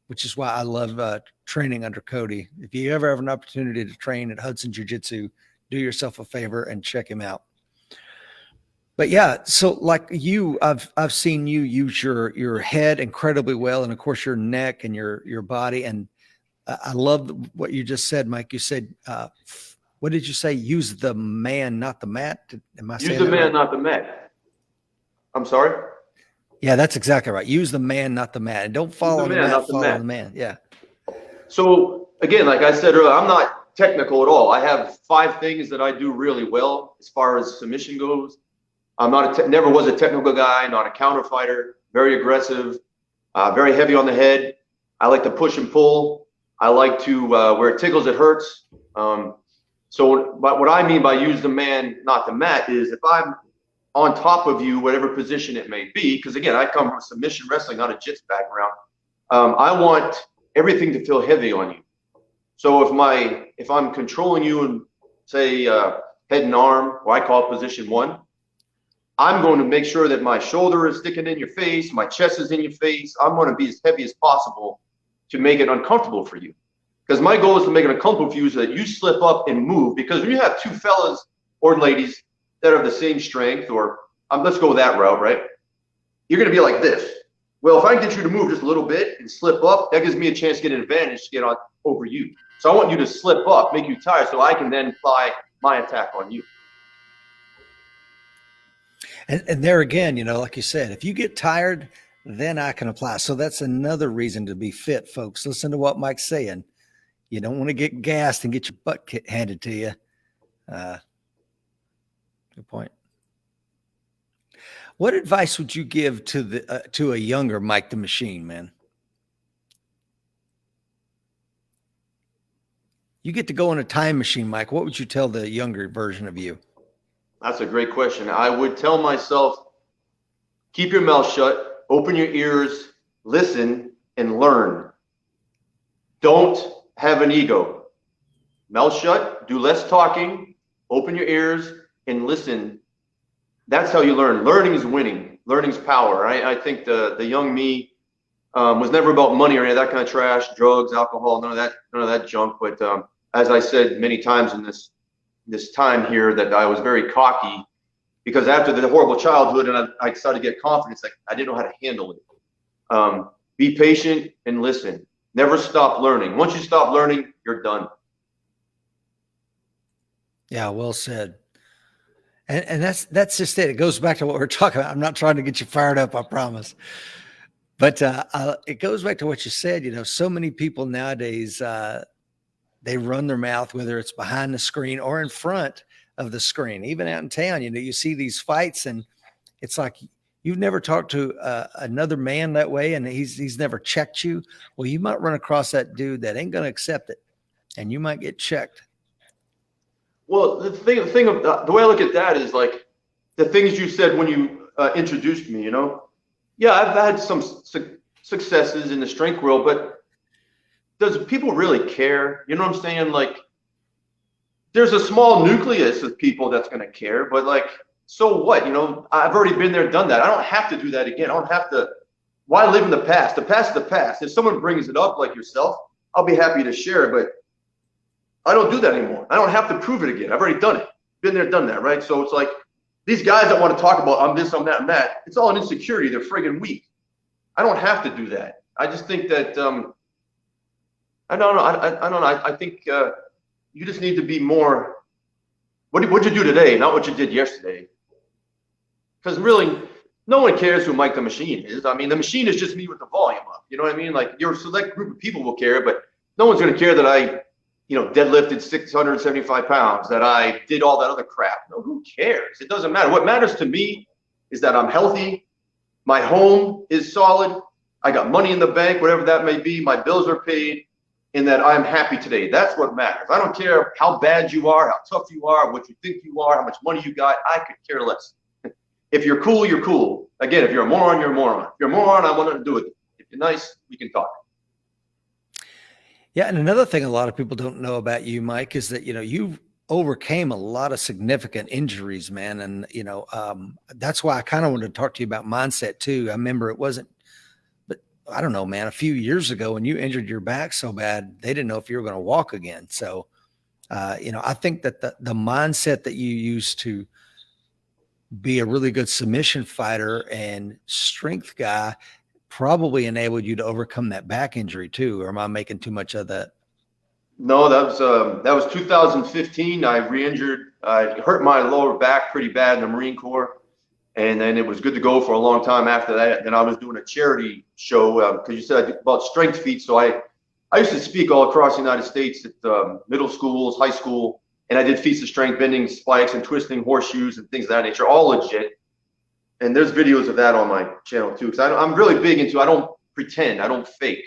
A: which is why I love training under Cody. If you ever have an opportunity to train at Hudson Jiu-Jitsu, do yourself a favor and check him out. But yeah, so like you, I've seen you use your head incredibly well, and of course your neck and your body. And I love what you just said, Mike. You said, what did you say? Use the man, not the mat. Am I saying
B: use the man,
A: right?
B: not the mat? I'm sorry.
A: Yeah, that's exactly right. Use the man, not the mat, and don't follow the mat. Follow the man. Yeah. So
B: again, like I said earlier, I'm not technical at all. I have 5 things that I do really well as far as submission goes. I'm not never was a technical guy, not a counter fighter, very aggressive, very heavy on the head. I like to push and pull. I like to where it tickles, it hurts. So what I mean by use the man, not the mat, is if I'm on top of you, whatever position it may be, because again, I come from submission wrestling, not a jits background. I want everything to feel heavy on you. So if I'm controlling you in, say, head and arm, or I call it position 1, I'm going to make sure that my shoulder is sticking in your face, my chest is in your face. I'm going to be as heavy as possible to make it uncomfortable for you. Because my goal is to make it uncomfortable for you so that you slip up and move. Because when you have 2 fellas or ladies that are the same strength, or let's go that route, right? You're going to be like this. Well, if I can get you to move just a little bit and slip up, that gives me a chance to get an advantage to get on over you. So I want you to slip up, make you tired, so I can then apply my attack on you.
A: And there again, like you said, if you get tired, then I can apply. So that's another reason to be fit, folks. Listen to what Mike's saying. You don't want to get gassed and get your butt handed to you. Good point. What advice would you give to a younger Mike the Machine, man? You get to go in a time machine, Mike. What would you tell the younger version of you?
B: That's a great question. I would tell myself, keep your mouth shut, open your ears, listen, and learn. Don't have an ego. Mouth shut, do less talking, open your ears, and listen. That's how you learn. Learning is winning. Learning is power. I think the young me was never about money or any of that kind of trash, drugs, alcohol, none of that junk. But as I said many times in this time here, that I was very cocky, because after the horrible childhood and I started to get confidence, I didn't know how to handle it. Be patient and listen. Never stop learning. Once you stop learning, you're done.
A: Yeah, well said. And that's just it. It goes back to what we're talking about. I'm not trying to get you fired up, I promise. But it goes back to what you said. You know, so many people nowadays, they run their mouth, whether it's behind the screen or in front of the screen. Even out in town, you know, you see these fights, and it's like you've never talked to another man that way, and he's never checked you. Well, you might run across that dude that ain't going to accept it, and you might get checked.
B: Well, the thing of the way I look at that is like the things you said when you introduced me. You know, yeah, I've had some successes in the strength world, but does people really care? You know what I'm saying? Like, there's a small nucleus of people that's going to care, but like, so what? You know, I've already been there, done that. I don't have to do that again. I don't have to. Why live in the past? The past is the past. If someone brings it up like yourself, I'll be happy to share it, but I don't do that anymore. I don't have to prove it again. I've already done it. Been there, done that, right? So it's like these guys that want to talk about I'm this, I'm that, and that. It's all an insecurity. They're friggin' weak. I don't have to do that. I just think that I don't know. I don't know. I think you just need to be more. What'd you do today? Not what you did yesterday. Because really, no one cares who Mike the Machine is. I mean, the machine is just me with the volume up. You know what I mean? Like your select group of people will care, but no one's going to care that I, you know, deadlifted 675 pounds, that I did all that other crap. No, who cares? It doesn't matter. What matters to me is that I'm healthy. My home is solid. I got money in the bank, whatever that may be. My bills are paid, and that I'm happy today. That's what matters. I don't care how bad you are, how tough you are, what you think you are, how much money you got. I could care less. If you're cool, you're cool. Again, if you're a moron, you're a moron. If you're a moron, I want nothing to do with it. If you're nice, we can talk.
A: Yeah, and another thing a lot of people don't know about you, Mike, is that, you know, you overcame a lot of significant injuries, man. And, you know, that's why I kind of wanted to talk to you about mindset too. I remember it wasn't, but I don't know, man, a few years ago when you injured your back so bad, they didn't know if you were going to walk again. So, you know, I think that the mindset that you used to be a really good submission fighter and strength guy probably enabled you to overcome that back injury too. Or am I making too much of that?
B: No, that was 2015. I re-injured. I hurt my lower back pretty bad in the Marine Corps, and then it was good to go for a long time after that. Then I was doing a charity show because you said about strength feats. So I used to speak all across the United States at middle schools, high school, and I did feats of strength, bending spikes and twisting horseshoes and things of that nature, all legit. And there's videos of that on my channel too, because I'm really big into, I don't pretend, I don't fake.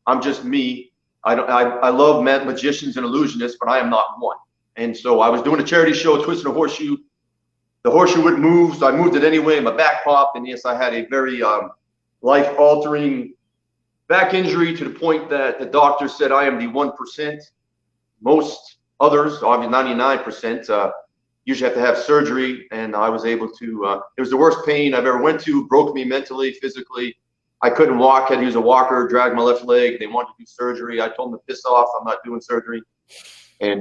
B: I'm just me. I love magicians and illusionists, but I am not one. And so I was doing a charity show, twisting a horseshoe. The horseshoe wouldn't move, so I moved it anyway. My back popped, and yes, I had a very life-altering back injury to the point that the doctor said I am the 1%. Most others, obviously 99%, usually have to have surgery, and I was able to. It was the worst pain I've ever went to. Broke me mentally, physically. I couldn't walk. Had to use a walker. Drag my left leg. They wanted to do surgery. I told them to piss off. I'm not doing surgery. And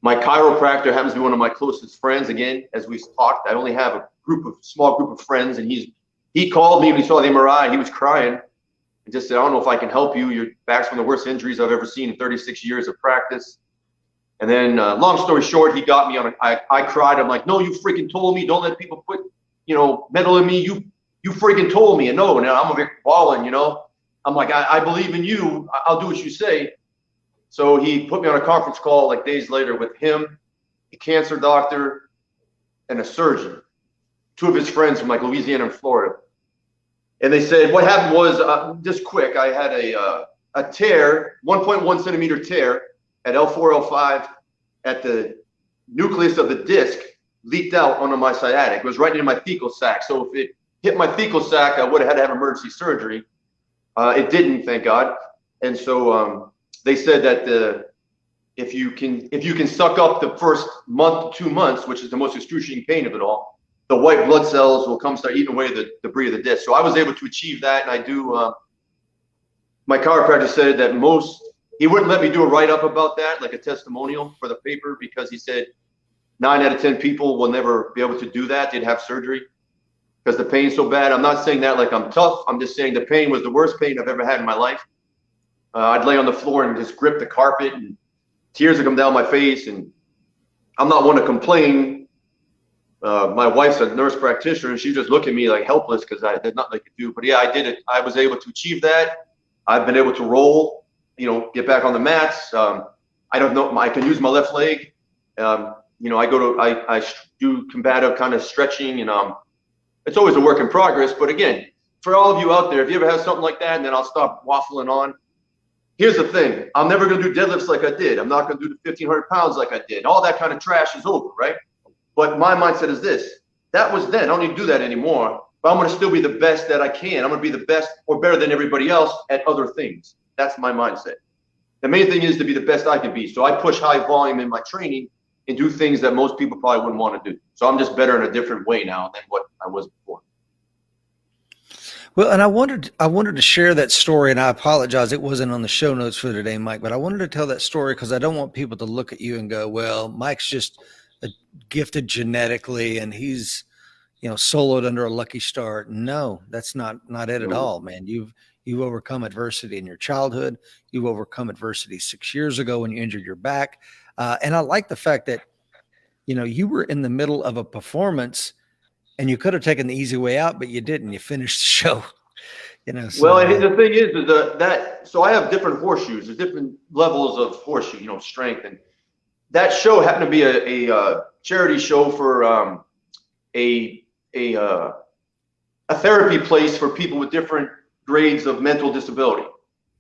B: my chiropractor happens to be one of my closest friends. Again, as we talked, I only have a small group of friends, and he called me when he saw the MRI. He was crying and just said, "I don't know if I can help you. Your back's one of the worst injuries I've ever seen in 36 years of practice." And then, long story short, he got me on I cried. I'm like, "No, you freaking told me. Don't let people put, metal in me. You freaking told me." And no, and I'm a big balling, I'm like, I believe in you. I'll do what you say. So he put me on a conference call like days later with him, a cancer doctor, and a surgeon, two of his friends from like Louisiana and Florida. And they said, what happened was, just quick, I had a tear, 1.1 centimeter tear at L4, L5 at the nucleus of the disc, leaked out onto my sciatic. It was right into my thecal sac. So if it hit my thecal sac, I would have had to have emergency surgery. It didn't, thank God. And so they said that if you can suck up the first month to 2 months, which is the most excruciating pain of it all, the white blood cells will come start eating away the debris of the disc. So I was able to achieve that, and I do. My chiropractor said that he wouldn't let me do a write-up about that, like a testimonial for the paper, because he said 9 out of 10 people will never be able to do that. They'd have surgery because the pain's so bad. I'm not saying that like I'm tough. I'm just saying the pain was the worst pain I've ever had in my life. I'd lay on the floor and just grip the carpet, and tears would come down my face. And I'm not one to complain, My wife's a nurse practitioner, and she just looked at me like helpless because there's nothing I could do. But yeah, I did it. I was able to achieve that. I've been able to roll, get back on the mats. I don't know. I can use my left leg. I do combative kind of stretching, and it's always a work in progress. But again, for all of you out there, if you ever have something like that, and then I'll stop waffling on. Here's the thing. I'm never going to do deadlifts like I did. I'm not going to do the 1,500 pounds like I did. All that kind of trash is over, right? But my mindset is this. That was then. I don't need to do that anymore. But I'm going to still be the best that I can. I'm going to be the best or better than everybody else at other things. That's my mindset. The main thing is to be the best I can be. So I push high volume in my training and do things that most people probably wouldn't want to do. So I'm just better in a different way now than what I was before.
A: Well, and I wanted to share that story, and I apologize, it wasn't on the show notes for today, Mike, but I wanted to tell that story because I don't want people to look at you and go, well, Mike's just gifted genetically and he's, soloed under a lucky star. No, that's not it at all, man. You've overcome adversity in your childhood. You've overcome adversity 6 years ago when you injured your back. And I like the fact that, you were in the middle of a performance and you could have taken the easy way out, but you didn't. You finished the show. So,
B: well, and the thing is that so I have different horseshoes. There's different levels of horseshoe, strength. And that show happened to be a charity show for a therapy place for people with different grades of mental disability,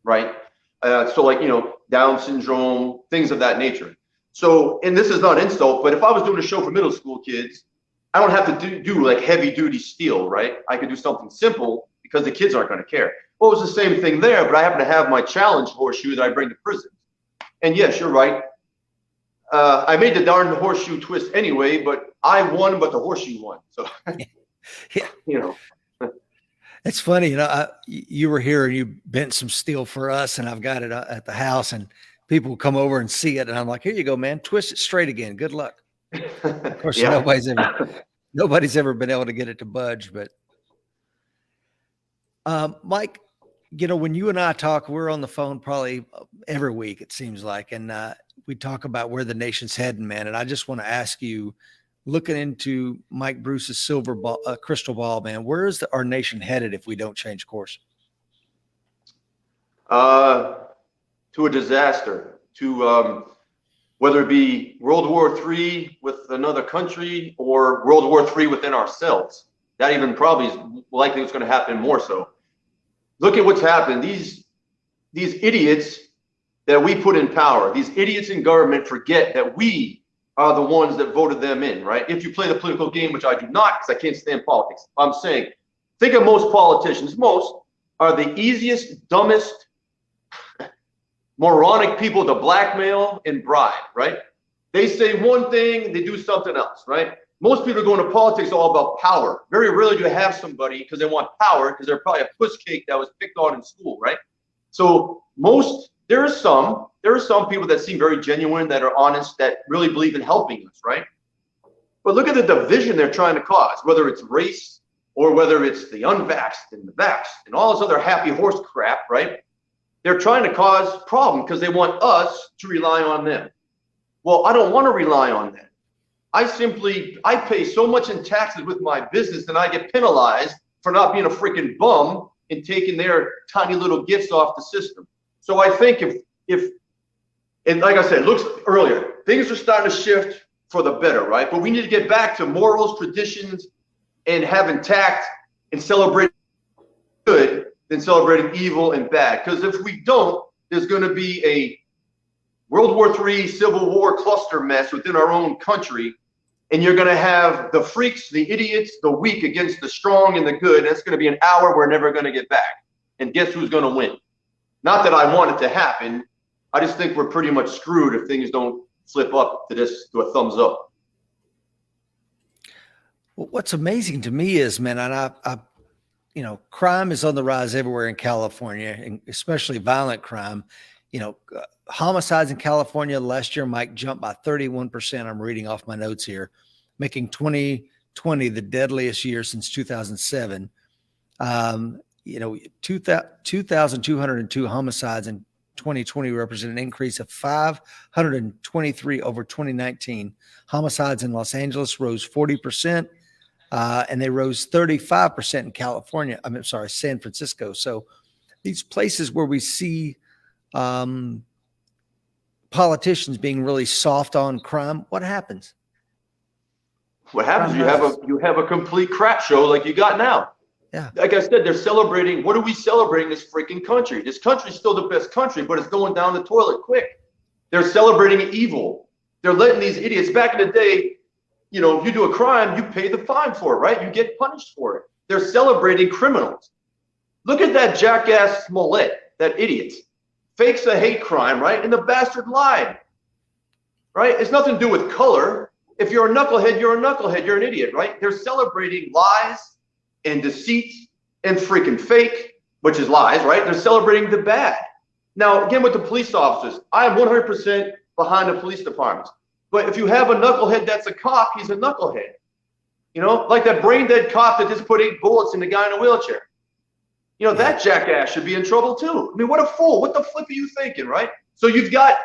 B: right? So like, Down syndrome, things of that nature. So, and this is not insult, but if I was doing a show for middle school kids, I don't have to do like heavy duty steel, right? I could do something simple because the kids aren't going to care. Well, it was the same thing there, but I happen to have my challenge horseshoe that I bring to prisons. And yes, you're right. I made the darn horseshoe twist anyway, but I won, but the horseshoe won. So,
A: yeah. It's funny, you were here and you bent some steel for us, and I've got it at the house, and people come over and see it, and I'm like, here you go, man, twist it straight again. Good luck. Of course,
B: yeah.
A: nobody's ever been able to get it to budge. But Mike, when you and I talk, we're on the phone probably every week, it seems like, and we talk about where the nation's heading, man. And I just want to ask you, looking into Mike Bruce's crystal ball, man, where is our nation headed if we don't change course?
B: To a disaster, to whether it be World War III with another country or World War III within ourselves. That even probably is likely what's going to happen more so. Look at what's happened. These idiots that we put in power, these idiots in government forget that we are the ones that voted them in, right? If you play the political game, which I do not, because I can't stand politics. I'm saying, think of most politicians. Most are the easiest, dumbest, moronic people to blackmail and bribe, right? They say one thing, they do something else, right? Most people are going to politics all about power. Very rarely do you have somebody because they want power because they're probably a puss cake that was picked on in school, right? So there are some people that seem very genuine, that are honest, that really believe in helping us, right? But look at the division they're trying to cause, whether it's race or whether it's the unvaxxed and the vaxxed and all this other happy horse crap, right? They're trying to cause problems because they want us to rely on them. Well, I don't want to rely on them. I pay so much in taxes with my business and I get penalized for not being a freaking bum and taking their tiny little gifts off the system. So I think and like I said, looks earlier, things are starting to shift for the better, right? But we need to get back to morals, traditions, and having tact and celebrating good than celebrating evil and bad. Because if we don't, there's going to be a World War III Civil War cluster mess within our own country. And you're going to have the freaks, the idiots, the weak against the strong and the good. And it's going to be an hour we're never going to get back. And guess who's going to win? Not that I want it to happen. I just think we're pretty much screwed if things don't flip up to a thumbs up.
A: Well, what's amazing to me is, man, and crime is on the rise everywhere in California, and especially violent crime. Homicides in California last year, Mike, jumped by 31%. I'm reading off my notes here, making 2020 the deadliest year since 2007. 2,202 homicides in 2020 represent an increase of 523 over 2019. Homicides in Los Angeles rose 40%, and they rose 35% in California. San Francisco. So these places where we see politicians being really soft on crime, what happens?
B: What happens? You have a complete crap show like you got now.
A: Yeah.
B: Like I said, they're celebrating. What are we celebrating? This freaking country. This country's still the best country, but it's going down the toilet quick. They're celebrating evil. They're letting these idiots. Back in the day, you know, if you do a crime, you pay the fine for it, right? You get punished for it. They're celebrating criminals. Look at that jackass Smollett, that idiot. Fakes a hate crime, right? And the bastard lied, right? It's nothing to do with color. If you're a knucklehead, you're a knucklehead. You're an idiot, right? They're celebrating lies and deceit and freaking fake, which is lies, right? They're celebrating the bad. Now, again, with the police officers, I am 100% behind the police departments. But if you have a knucklehead that's a cop, he's a knucklehead. You know, like that brain dead cop that just put 8 bullets in the guy in a wheelchair. You know, that jackass should be in trouble too. I mean, what a fool. What the flip are you thinking, right? So you've got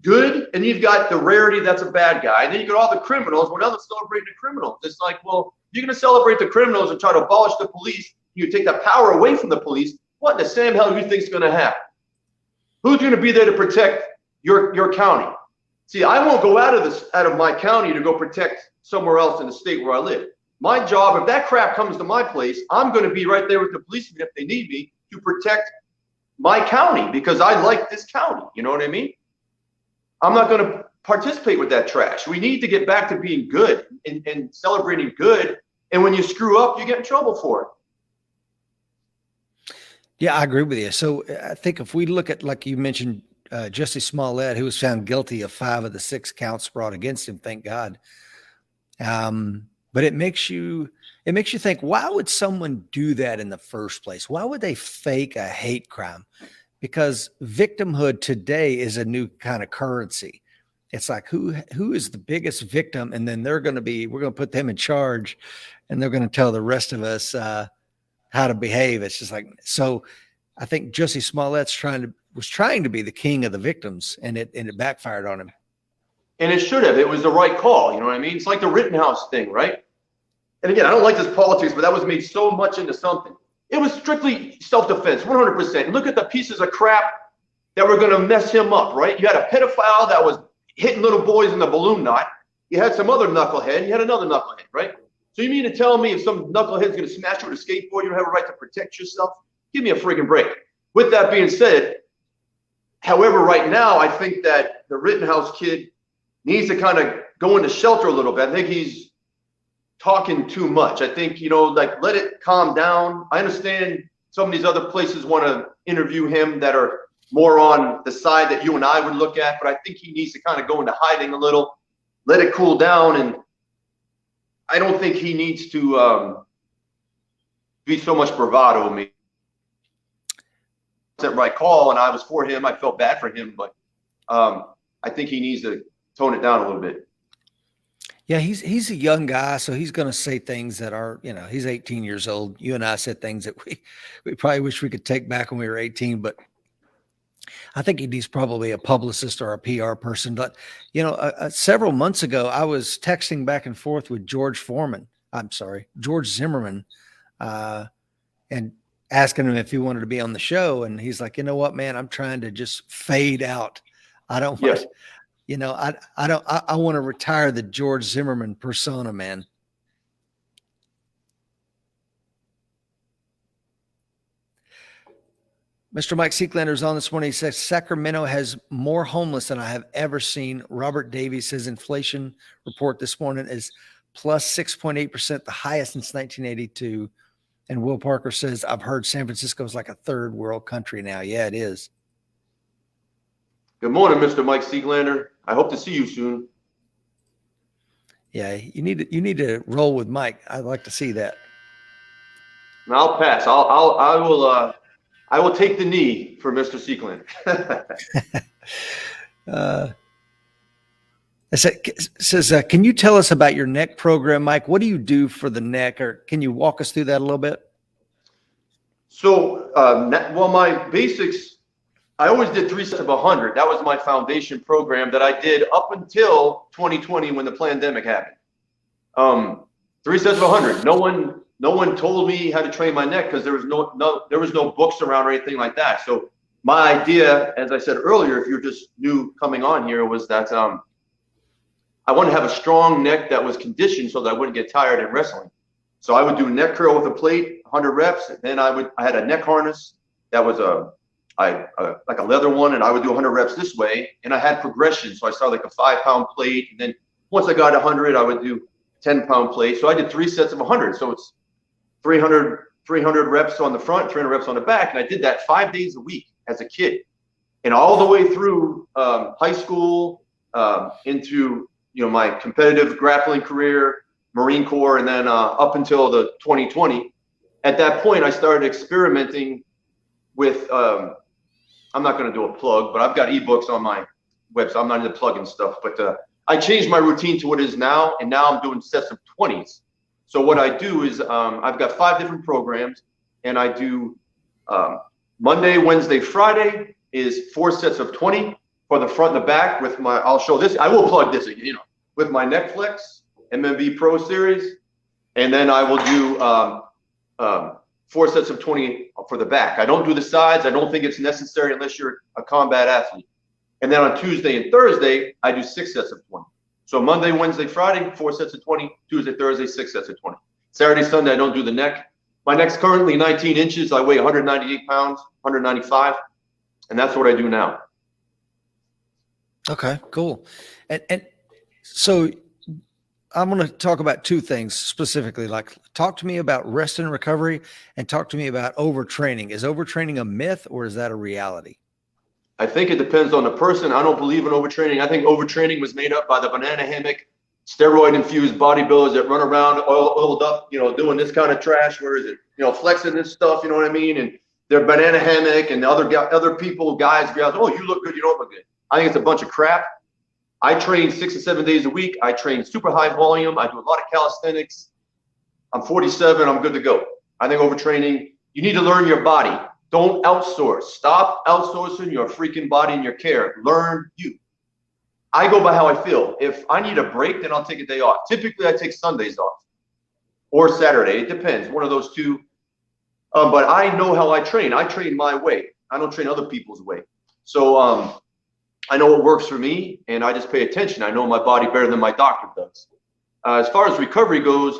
B: good, and you've got the rarity that's a bad guy, and then you got all the criminals. Well, now they're celebrating the criminals. It's like, well, you're going to celebrate the criminals and try to abolish the police. You take that power away from the police. What in the Sam hell do you think is going to happen? Who's going to be there to protect your county? See, I won't go out of my county to go protect somewhere else in the state where I live. My job, if that crap comes to my place, I'm going to be right there with the policemen if they need me to protect my county because I like this county. You know what I mean? I'm not going to participate with that trash. We need to get back to being good and celebrating good. And when you screw up, you get in trouble for it.
A: Yeah, I agree with you. So I think if we look at, like you mentioned, Jussie Smollett, who was found guilty of 5 of the 6 counts brought against him, thank God. But it makes you think, why would someone do that in the first place? Why would they fake a hate crime? Because victimhood today is a new kind of currency. It's like who is the biggest victim, and then we're going to put them in charge, and they're going to tell the rest of us how to behave. It's just like, so I think Jussie Smollett's was trying to be the king of the victims, and it backfired on him.
B: And it should have. It was the right call. You know what I mean? It's like the Rittenhouse thing, right? And again, I don't like this politics, but that was made so much into something. It was strictly self-defense, 100%. And look at the pieces of crap that were going to mess him up, right? You had a pedophile that was hitting little boys in the balloon knot. You had some other knucklehead. You had another knucklehead, right? So you mean to tell me if some knucklehead's going to smash you with a skateboard, you don't have a right to protect yourself? Give me a freaking break. With that being said, however, right now, I think that the Rittenhouse kid needs to kind of go into shelter a little bit. I think he's talking too much. I think, like, let it calm down. I understand some of these other places want to interview him that are more on the side that you and I would look at, but I think he needs to kind of go into hiding a little, let it cool down. And I don't think he needs to be so much bravado. Me, it's the right call, and I was for him. I felt bad for him, but I think he needs to tone it down a little bit.
A: Yeah, he's a young guy, so he's going to say things that are, he's 18 years old. You and I said things that we probably wish we could take back when we were 18, but I think he's probably a publicist or a PR person. But, several months ago, I was texting back and forth with George Zimmerman, and asking him if he wanted to be on the show. And he's like, you know what, man, I'm trying to just fade out. I don't want I want to retire the George Zimmerman persona, man. Mr. Mike Seeklander is on this morning. He says Sacramento has more homeless than I have ever seen. Robert Davies says inflation report this morning is plus 6.8%, the highest since 1982. And Will Parker says, I've heard San Francisco is like a third world country now. Yeah, it is.
B: Good morning, Mr. Mike Seeklander. I hope to see you soon.
A: Yeah, you need to roll with Mike. I'd like to see that.
B: I'll pass. I will take the knee for Mr. Seeklander.
A: It says, can you tell us about your neck program, Mike? What do you do for the neck, or can you walk us through that a little bit?
B: So, my basics I always did 3 sets of 100. That was my foundation program that I did up until 2020 when the pandemic happened. 3 sets of 100. No one told me how to train my neck because there was no books around or anything like that. So my idea, as I said earlier, if you're just new coming on here, was that I wanted to have a strong neck that was conditioned so that I wouldn't get tired in wrestling. So I would do neck curl with a plate, 100 reps. And then I had a neck harness that was like a leather one, and I would do 100 reps this way. And I had progression. So I started like a 5-pound plate. And then once I got 100, I would do 10-pound plate. So I did 3 sets of 100. So it's 300 reps on the front, 300 reps on the back. And I did that 5 days a week as a kid. And all the way through high school, into my competitive grappling career, Marine Corps, and then up until the 2020. At that point, I started experimenting with, I'm not going to do a plug, but I've got ebooks on my website. I'm not into plugging stuff, but I changed my routine to what it is now, and now I'm doing sets of 20s. So what I do is I've got 5 different programs, and I do Monday, Wednesday, Friday is 4 sets of 20 for the front and the back with my, I'll show this, I will plug this, with my neck flex, MMB Pro Series, and then I will do 4 sets of 20 for the back. I don't do the sides. I don't think it's necessary unless you're a combat athlete. And then on Tuesday and Thursday, I do 6 sets of 20. So Monday, Wednesday, Friday, 4 sets of 20. Tuesday, Thursday, 6 sets of 20. Saturday, Sunday, I don't do the neck. My neck's currently 19 inches. I weigh 198 pounds, 195. And that's what I do now.
A: Okay, cool. And so I'm going to talk about 2 things specifically. Like, talk to me about rest and recovery, and talk to me about overtraining. Is overtraining a myth, or is that a reality?
B: I think it depends on the person. I don't believe in overtraining. I think overtraining was made up by the banana hammock, steroid-infused bodybuilders that run around oiled up, doing this kind of trash. Where is it? Flexing this stuff. You know what I mean? And their banana hammock and the other people, guys, girls. Oh, you look good. You don't look good. I think it's a bunch of crap. I train 6 to 7 days a week. I train super high volume. I do a lot of calisthenics. I'm 47. I'm good to go. I think overtraining, you need to learn your body. Don't outsource. Stop outsourcing your freaking body and your care. Learn you. I go by how I feel. If I need a break, then I'll take a day off. Typically, I take Sundays off or Saturday. It depends. One of those two. But I know how I train. I train my way. I don't train other people's way. So I know what works for me, and I just pay attention. I know my body better than my doctor does. As far as recovery goes,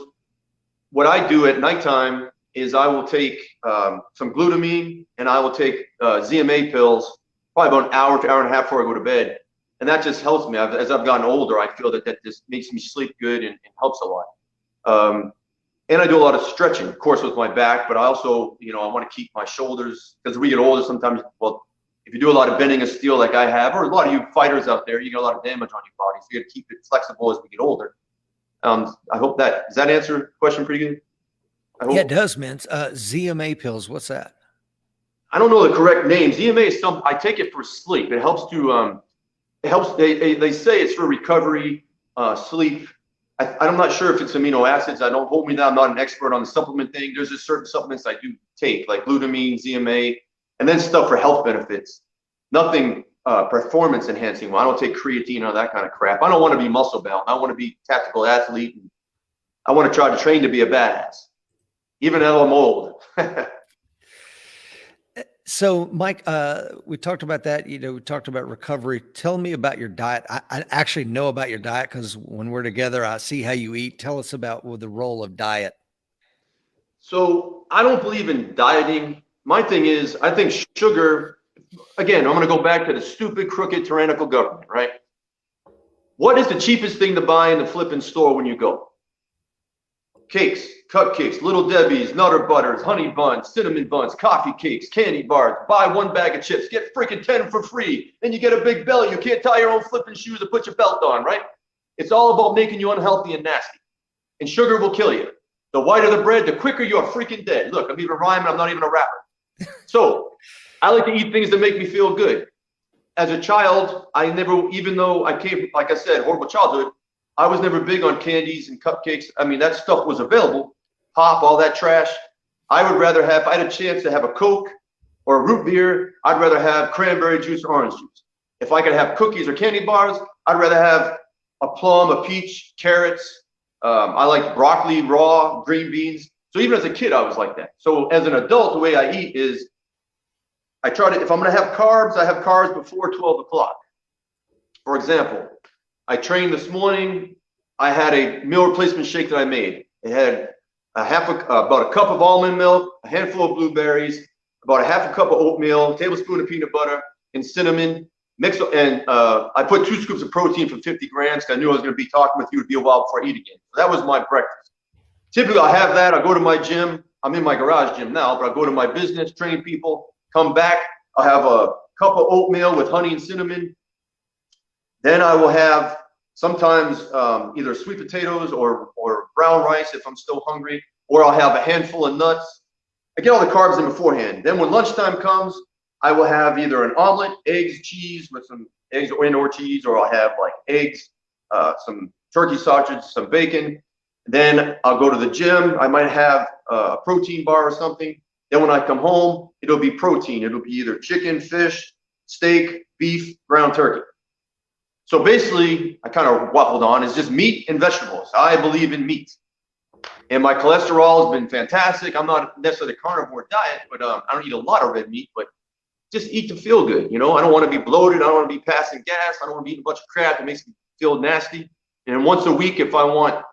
B: what I do at nighttime is I will take some glutamine, and I will take ZMA pills, probably about an hour to hour and a half before I go to bed. And that just helps me. As I've gotten older, I feel that just makes me sleep good and helps a lot. And I do a lot of stretching, of course, with my back, but I also, I want to keep my shoulders, because as we get older, sometimes, if you do a lot of bending of steel like I have, or a lot of you fighters out there, you get a lot of damage on your body. So you got to keep it flexible as we get older. I hope does that answer the question pretty good?
A: Yeah, it does, man. ZMA pills, what's that?
B: I don't know the correct name. ZMA is I take it for sleep. It helps to, they say it's for recovery, sleep. I'm not sure if it's amino acids. Don't hold me down. I'm not an expert on the supplement thing. There's just certain supplements I do take, like glutamine, ZMA, and then stuff for health benefits. Nothing performance enhancing. I don't take creatine or that kind of crap. I don't want to be muscle bound. I want to be a tactical athlete. And I want to try to train to be a badass, even though I'm old.
A: So, Mike, we talked about that. We talked about recovery. Tell me about your diet. I actually know about your diet because when we're together, I see how you eat. Tell us about the role of diet.
B: So I don't believe in dieting. My thing is, I think sugar, again, I'm going to go back to the stupid, crooked, tyrannical government, right? What is the cheapest thing to buy in the flipping store when you go? Cakes, cupcakes, Little Debbie's, Nutter Butters, honey buns, cinnamon buns, coffee cakes, candy bars. Buy 1 bag of chips, get freaking 10 for free. Then you get a big belly. You can't tie your own flipping shoes or put your belt on, right? It's all about making you unhealthy and nasty. And sugar will kill you. The whiter the bread, the quicker you're freaking dead. Look, I'm even rhyming. I'm not even a rapper. So I like to eat things that make me feel good. As a child, I never, even though I came, like I said, horrible childhood, I was never big on candies and cupcakes. I mean, that stuff was available. Pop, all that trash. I would rather have, if I had a chance to have a Coke or a root beer, I'd rather have cranberry juice or orange juice. If I could have cookies or candy bars, I'd rather have a plum, a peach, carrots. I like broccoli, raw, green beans. So even as a kid, I was like that. So as an adult, the way I eat is I try to, if I'm going to have carbs, I have carbs before 12 o'clock. For example, I trained this morning. I had a meal replacement shake that I made. It had about a cup of almond milk, a handful of blueberries, about a half a cup of oatmeal, a tablespoon of peanut butter, and cinnamon. And I put 2 scoops of protein for 50 grams because I knew I was going to be talking with you to be a while before I eat again. So that was my breakfast. Typically, I'll have that. I'll go to my gym. I'm in my garage gym now, but I'll go to my business, train people, come back. I'll have a cup of oatmeal with honey and cinnamon. Then I will have sometimes either sweet potatoes or brown rice if I'm still hungry, or I'll have a handful of nuts. I get all the carbs in beforehand. Then when lunchtime comes, I will have either an omelet, eggs, cheese with some eggs or cheese, or I'll have like eggs, some turkey sausage, some bacon. Then I'll go to the gym. I might have a protein bar or something. Then when I come home, it'll be protein. It'll be either chicken, fish, steak, beef, ground turkey. So basically, I kind of waffled on, is just meat and vegetables. I believe in meat. And my cholesterol has been fantastic. I'm not necessarily a carnivore diet, but I don't eat a lot of red meat, but just eat to feel good. You know, I don't want to be bloated. I don't want to be passing gas. I don't want to be eating a bunch of crap that makes me feel nasty. And once a week, if I want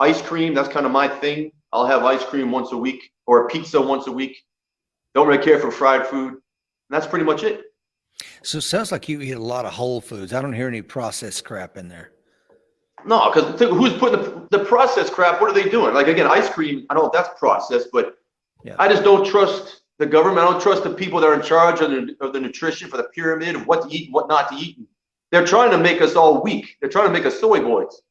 B: ice cream, that's kind of my thing. I'll have ice cream once a week or a pizza once a week. Don't really care for fried food. And that's pretty much it.
A: So it sounds like you eat a lot of whole foods. I don't hear any processed crap in there.
B: No, because who's putting the processed crap? What are they doing? Like, again, ice cream, I don't know if that's processed, but yeah. I just don't trust the government. I don't trust the people that are in charge of the nutrition for the pyramid of what to eat and what not to eat. They're trying to make us all weak. They're trying to make us soy boys,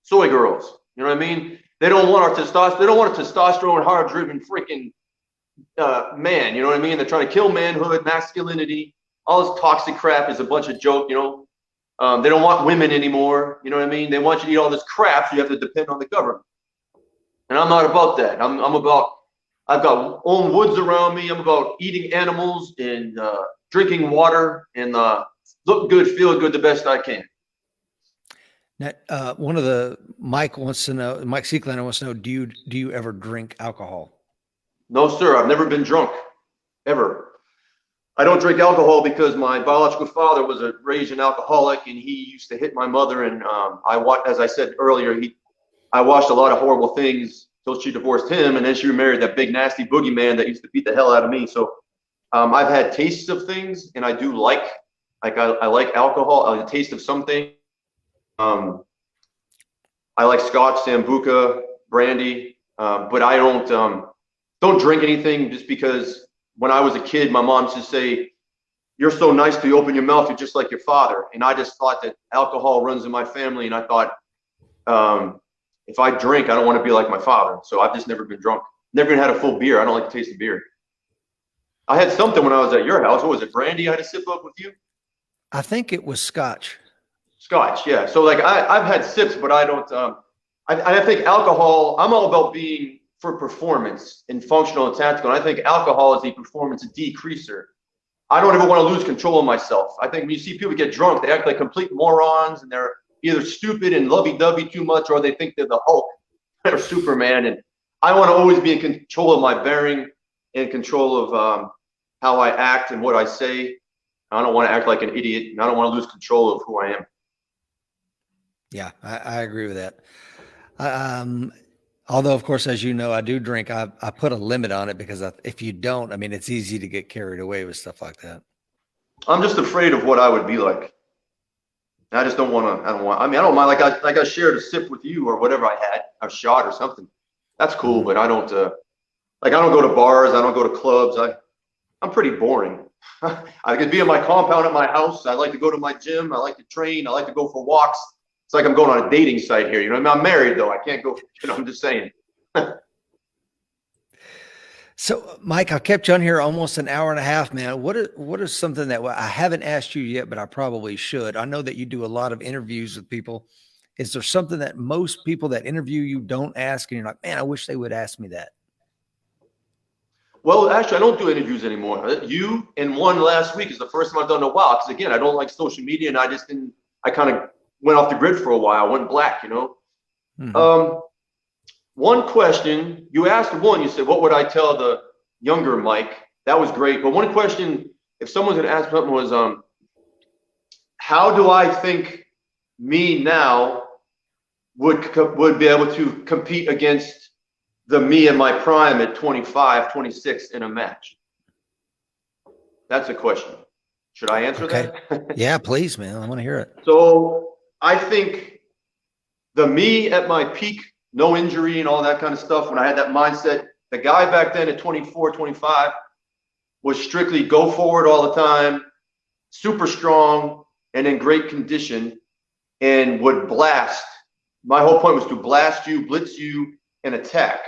B: soy girls. You know what I mean? They don't want our testosterone. They don't want a testosterone, hard-driven freaking man. You know what I mean? They're trying to kill manhood, masculinity. All this toxic crap is a bunch of joke. You know, they don't want women anymore. You know what I mean? They want you to eat all this crap, so you have to depend on the government. And I'm not about that. I'm about. I've got own woods around me. I'm about eating animals and drinking water and look good, feel good the best I can.
A: Now, Mike Seeklander wants to know, do you ever drink alcohol?
B: No, sir. I've never been drunk, ever. I don't drink alcohol because my biological father was a raging alcoholic, and he used to hit my mother. And as I said earlier, I watched a lot of horrible things till she divorced him, and then she remarried that big nasty boogeyman that used to beat the hell out of me. So I've had tastes of things, and I do like I like alcohol. I like the taste of something. I like Scotch, Sambuca, brandy, but I don't drink anything just because when I was a kid, my mom used to say, "You're so nice till you open your mouth, you're just like your father." And I just thought that alcohol runs in my family, and I thought, if I drink, I don't want to be like my father. So I've just never been drunk. Never even had a full beer. I don't like the taste of beer. I had something when I was at your house. What was it, brandy I had to sip up with you?
A: I think it was Scotch.
B: Scotch, yeah. So like I've had sips, but I don't. I think alcohol. I'm all about being for performance and functional and tactical. And I think alcohol is a performance decreaser. I don't ever want to lose control of myself. I think when you see people get drunk, they act like complete morons, and they're either stupid and lovey-dovey too much, or they think they're the Hulk or Superman. And I want to always be in control of my bearing, in control of how I act and what I say. I don't want to act like an idiot, and I don't want to lose control of who I am.
A: Yeah, I agree with that. Although, of course, as you know, I do drink. I put a limit on it because if you don't, I mean, it's easy to get carried away with stuff like that.
B: I'm just afraid of what I would be like. I just don't want to. I mean, I don't mind. Like I shared a sip with you or whatever I had, a shot or something. That's cool, but I don't. I don't go to bars. I don't go to clubs. I'm pretty boring. I could be in my compound at my house. I like to go to my gym. I like to train. I like to go for walks. It's like I'm going on a dating site here. You know, I'm married though. I can't go. You know, I'm just saying.
A: So, Mike, I kept you on here almost an hour and a half, man. What is something that I haven't asked you yet, but I probably should? I know that you do a lot of interviews with people. Is there something that most people that interview you don't ask, and you're like, man, I wish they would ask me that?
B: Well, actually, I don't do interviews anymore. You and one last week is the first time I've done in a while. Because again, I don't like social media, and I just didn't. I kind of went off the grid for a while. I went black, you know.
A: Mhm.
B: One question you asked, one, you said, "What would I tell the younger Mike?" That was great. But one question, if someone's going to ask something, was, "How do I think me now would be able to compete against the me in my prime at 25, 26 in a match?" That's a question. Should I answer
A: Okay.
B: that?
A: Yeah, please, man. I want to hear it.
B: So I think the me at my peak, no injury and all that kind of stuff, when I had that mindset, the guy back then at 24, 25 was strictly go forward all the time, super strong, and in great condition, and would blast. My whole point was to blast you, blitz you, and attack.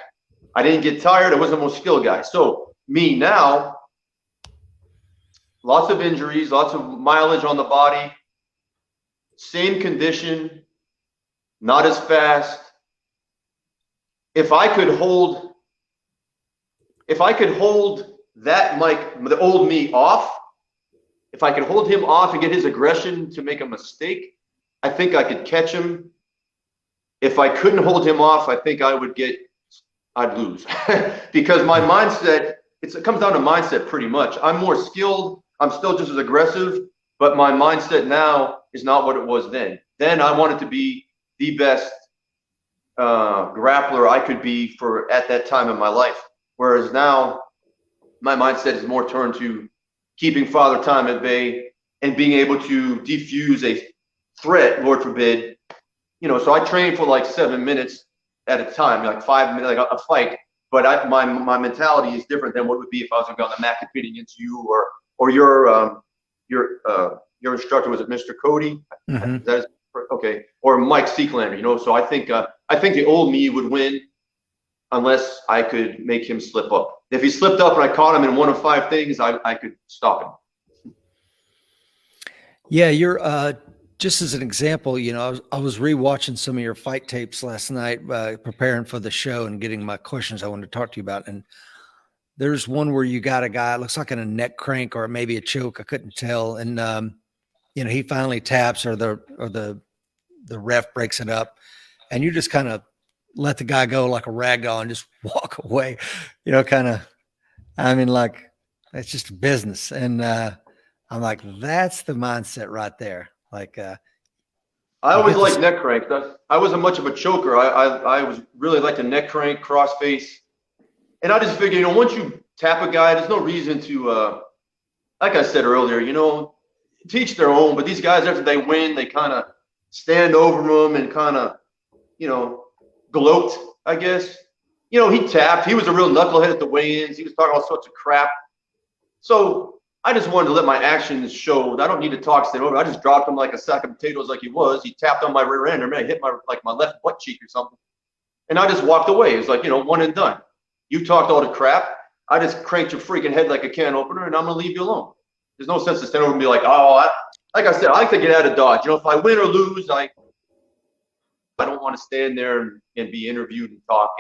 B: I didn't get tired. I wasn't the most skilled guy. So me now, lots of injuries, lots of mileage on the body, same condition, not as fast. If I could hold that Mike, the old me off, if I could hold him off and get his aggression to make a mistake, I think I could catch him. If I couldn't hold him off, I think I'd lose. Because my mindset, it comes down to mindset pretty much. I'm more skilled. I'm still just as aggressive, but my mindset now is not what it was then. Then I wanted to be the best grappler I could be for at that time in my life. Whereas now my mindset is more turned to keeping Father Time at bay and being able to defuse a threat, Lord forbid. You know, so I train for like 7 minutes at a time, like 5 minutes, like a fight. But my mentality is different than what it would be if I was going to go on the mat competing against you or your instructor. Was it Mr. Cody?
A: Mhm.
B: That is okay, or Mike Seeklander. You know, so I think the old me would win unless I could make him slip up. If he slipped up and I caught him in one of 5 things, I could stop him.
A: Yeah, you're just as an example, you know, I was rewatching some of your fight tapes last night, preparing for the show and getting my questions I wanted to talk to you about. And there's one where you got a guy, it looks like in a neck crank or maybe a choke, I couldn't tell. And you know, he finally taps or the ref breaks it up, and you just kind of let the guy go like a rag doll and just walk away, you know, kind of, I mean, like, it's just business. And I'm like, that's the mindset right there. Like,
B: I
A: you
B: always
A: get this.
B: liked neck crank. I wasn't much of a choker. I was really like a neck crank, cross face. And I just figured, you know, once you tap a guy, there's no reason to, like I said earlier, you know, teach their own. But these guys, after they win, they kind of stand over them and kind of, you know, gloat, I guess. You know, he tapped. He was a real knucklehead at the weigh-ins. He was talking all sorts of crap. So I just wanted to let my actions show. I don't need to talk stand over. I just dropped him like a sack of potatoes like he was. He tapped on my rear end. I hit my left butt cheek or something. And I just walked away. It was like, you know, one and done. You talked all the crap. I just cranked your freaking head like a can opener, and I'm going to leave you alone. There's no sense to stand over and be like, oh, like I said, I like to get out of Dodge. You know, if I win or lose, I don't want to stand there and be interviewed and talk.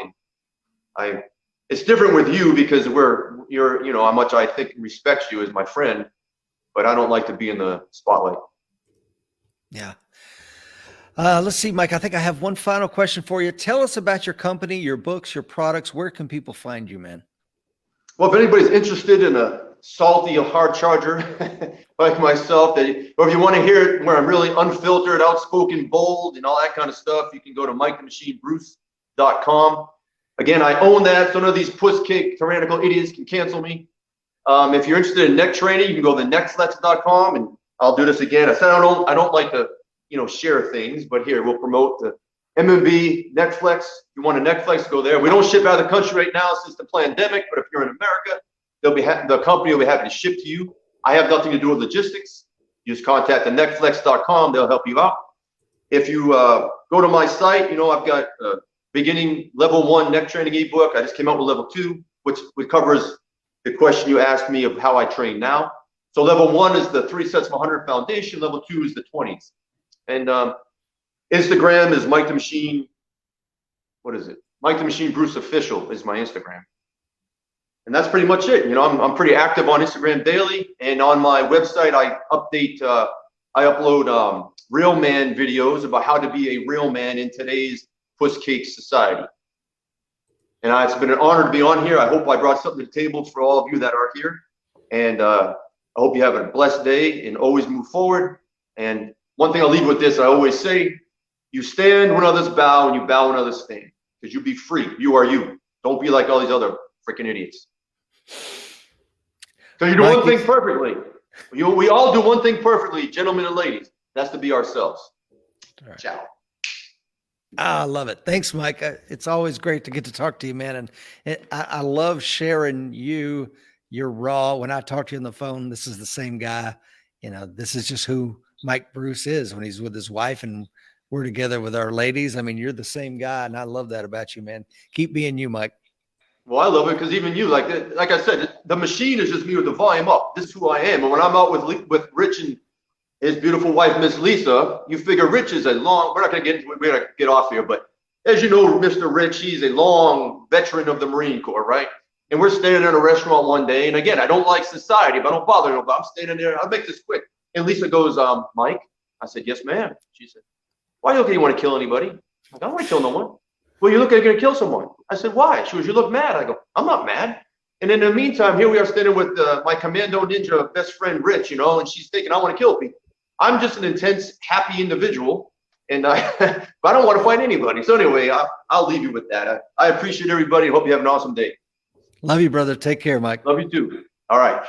B: And it's different with you because you're, you know, how much I think and respect you as my friend, but I don't like to be in the spotlight.
A: Yeah. Let's see, Mike, I think I have one final question for you. Tell us about your company, your books, your products. Where can people find you, man?
B: Well, if anybody's interested in a salty, hard charger like myself, or if you want to hear it where I'm really unfiltered, outspoken, bold, and all that kind of stuff, you can go to MikeTheMachineBruce.com. Again, I own that, so none of these puss-cake tyrannical idiots can cancel me. If you're interested in neck training, you can go to neckflex.com, and I'll do this again. I said I don't like to, you know, share things, but here we'll promote the MMB Netflix. If you want a Netflix, go there. We don't ship out of the country right now since the pandemic, but if you're in America, the company will be happy to ship to you. I have nothing to do with logistics. You just contact the neckflex.com. They'll help you out. If you go to my site, you know, I've got a beginning level 1 neck training ebook. I just came out with level 2, which covers the question you asked me of how I train now. So level 1 is the 3 sets of 100 foundation. Level 2 is the 20s. And Instagram is Mike the Machine. What is it? Mike the Machine Bruce Official is my Instagram. And that's pretty much it. You know, I'm pretty active on Instagram daily, and on my website, I upload real man videos about how to be a real man in today's puss cake society. And it's been an honor to be on here. I hope I brought something to the table for all of you that are here. And I hope you have a blessed day and always move forward. And one thing I'll leave with this, I always say, you stand when others bow and you bow when others stand, because you be free. You are you. Don't be like all these other freaking idiots. So you do one thing perfectly. We all do one thing perfectly, gentlemen and ladies. That's to be ourselves. All right. Ciao.
A: I love it. Thanks, Mike. It's always great to get to talk to you, man. And I love sharing you. You're raw. When I talk to you on the phone, this is the same guy. You know, this is just who Mike Bruce is when he's with his wife and we're together with our ladies. I mean, you're the same guy, and I love that about you, man. Keep being you, Mike.
B: Well, I love it because even you, like I said, the machine is just me with the volume up. This is who I am. And when I'm out with Rich and his beautiful wife, Miss Lisa, you figure Rich is we're not going to get into it. We're going to get off here. But as you know, Mr. Rich, he's a long veteran of the Marine Corps, right? And we're standing in a restaurant one day. And again, I don't like society, but I don't bother nobody. I'm standing there. I'll make this quick. And Lisa goes, Mike? I said, yes, ma'am. She said, why do you look like you want to kill anybody? I'm like, I don't want to kill no one. Well, you look like you're going to kill someone. I said, why? She goes, you look mad. I go, I'm not mad. And in the meantime, here we are standing with my commando ninja best friend, Rich, you know, and she's thinking, I want to kill people. I'm just an intense, happy individual, and but I don't want to fight anybody. So anyway, I'll leave you with that. I appreciate everybody. Hope you have an awesome day.
A: Love you, brother. Take care, Mike.
B: Love you too. All right.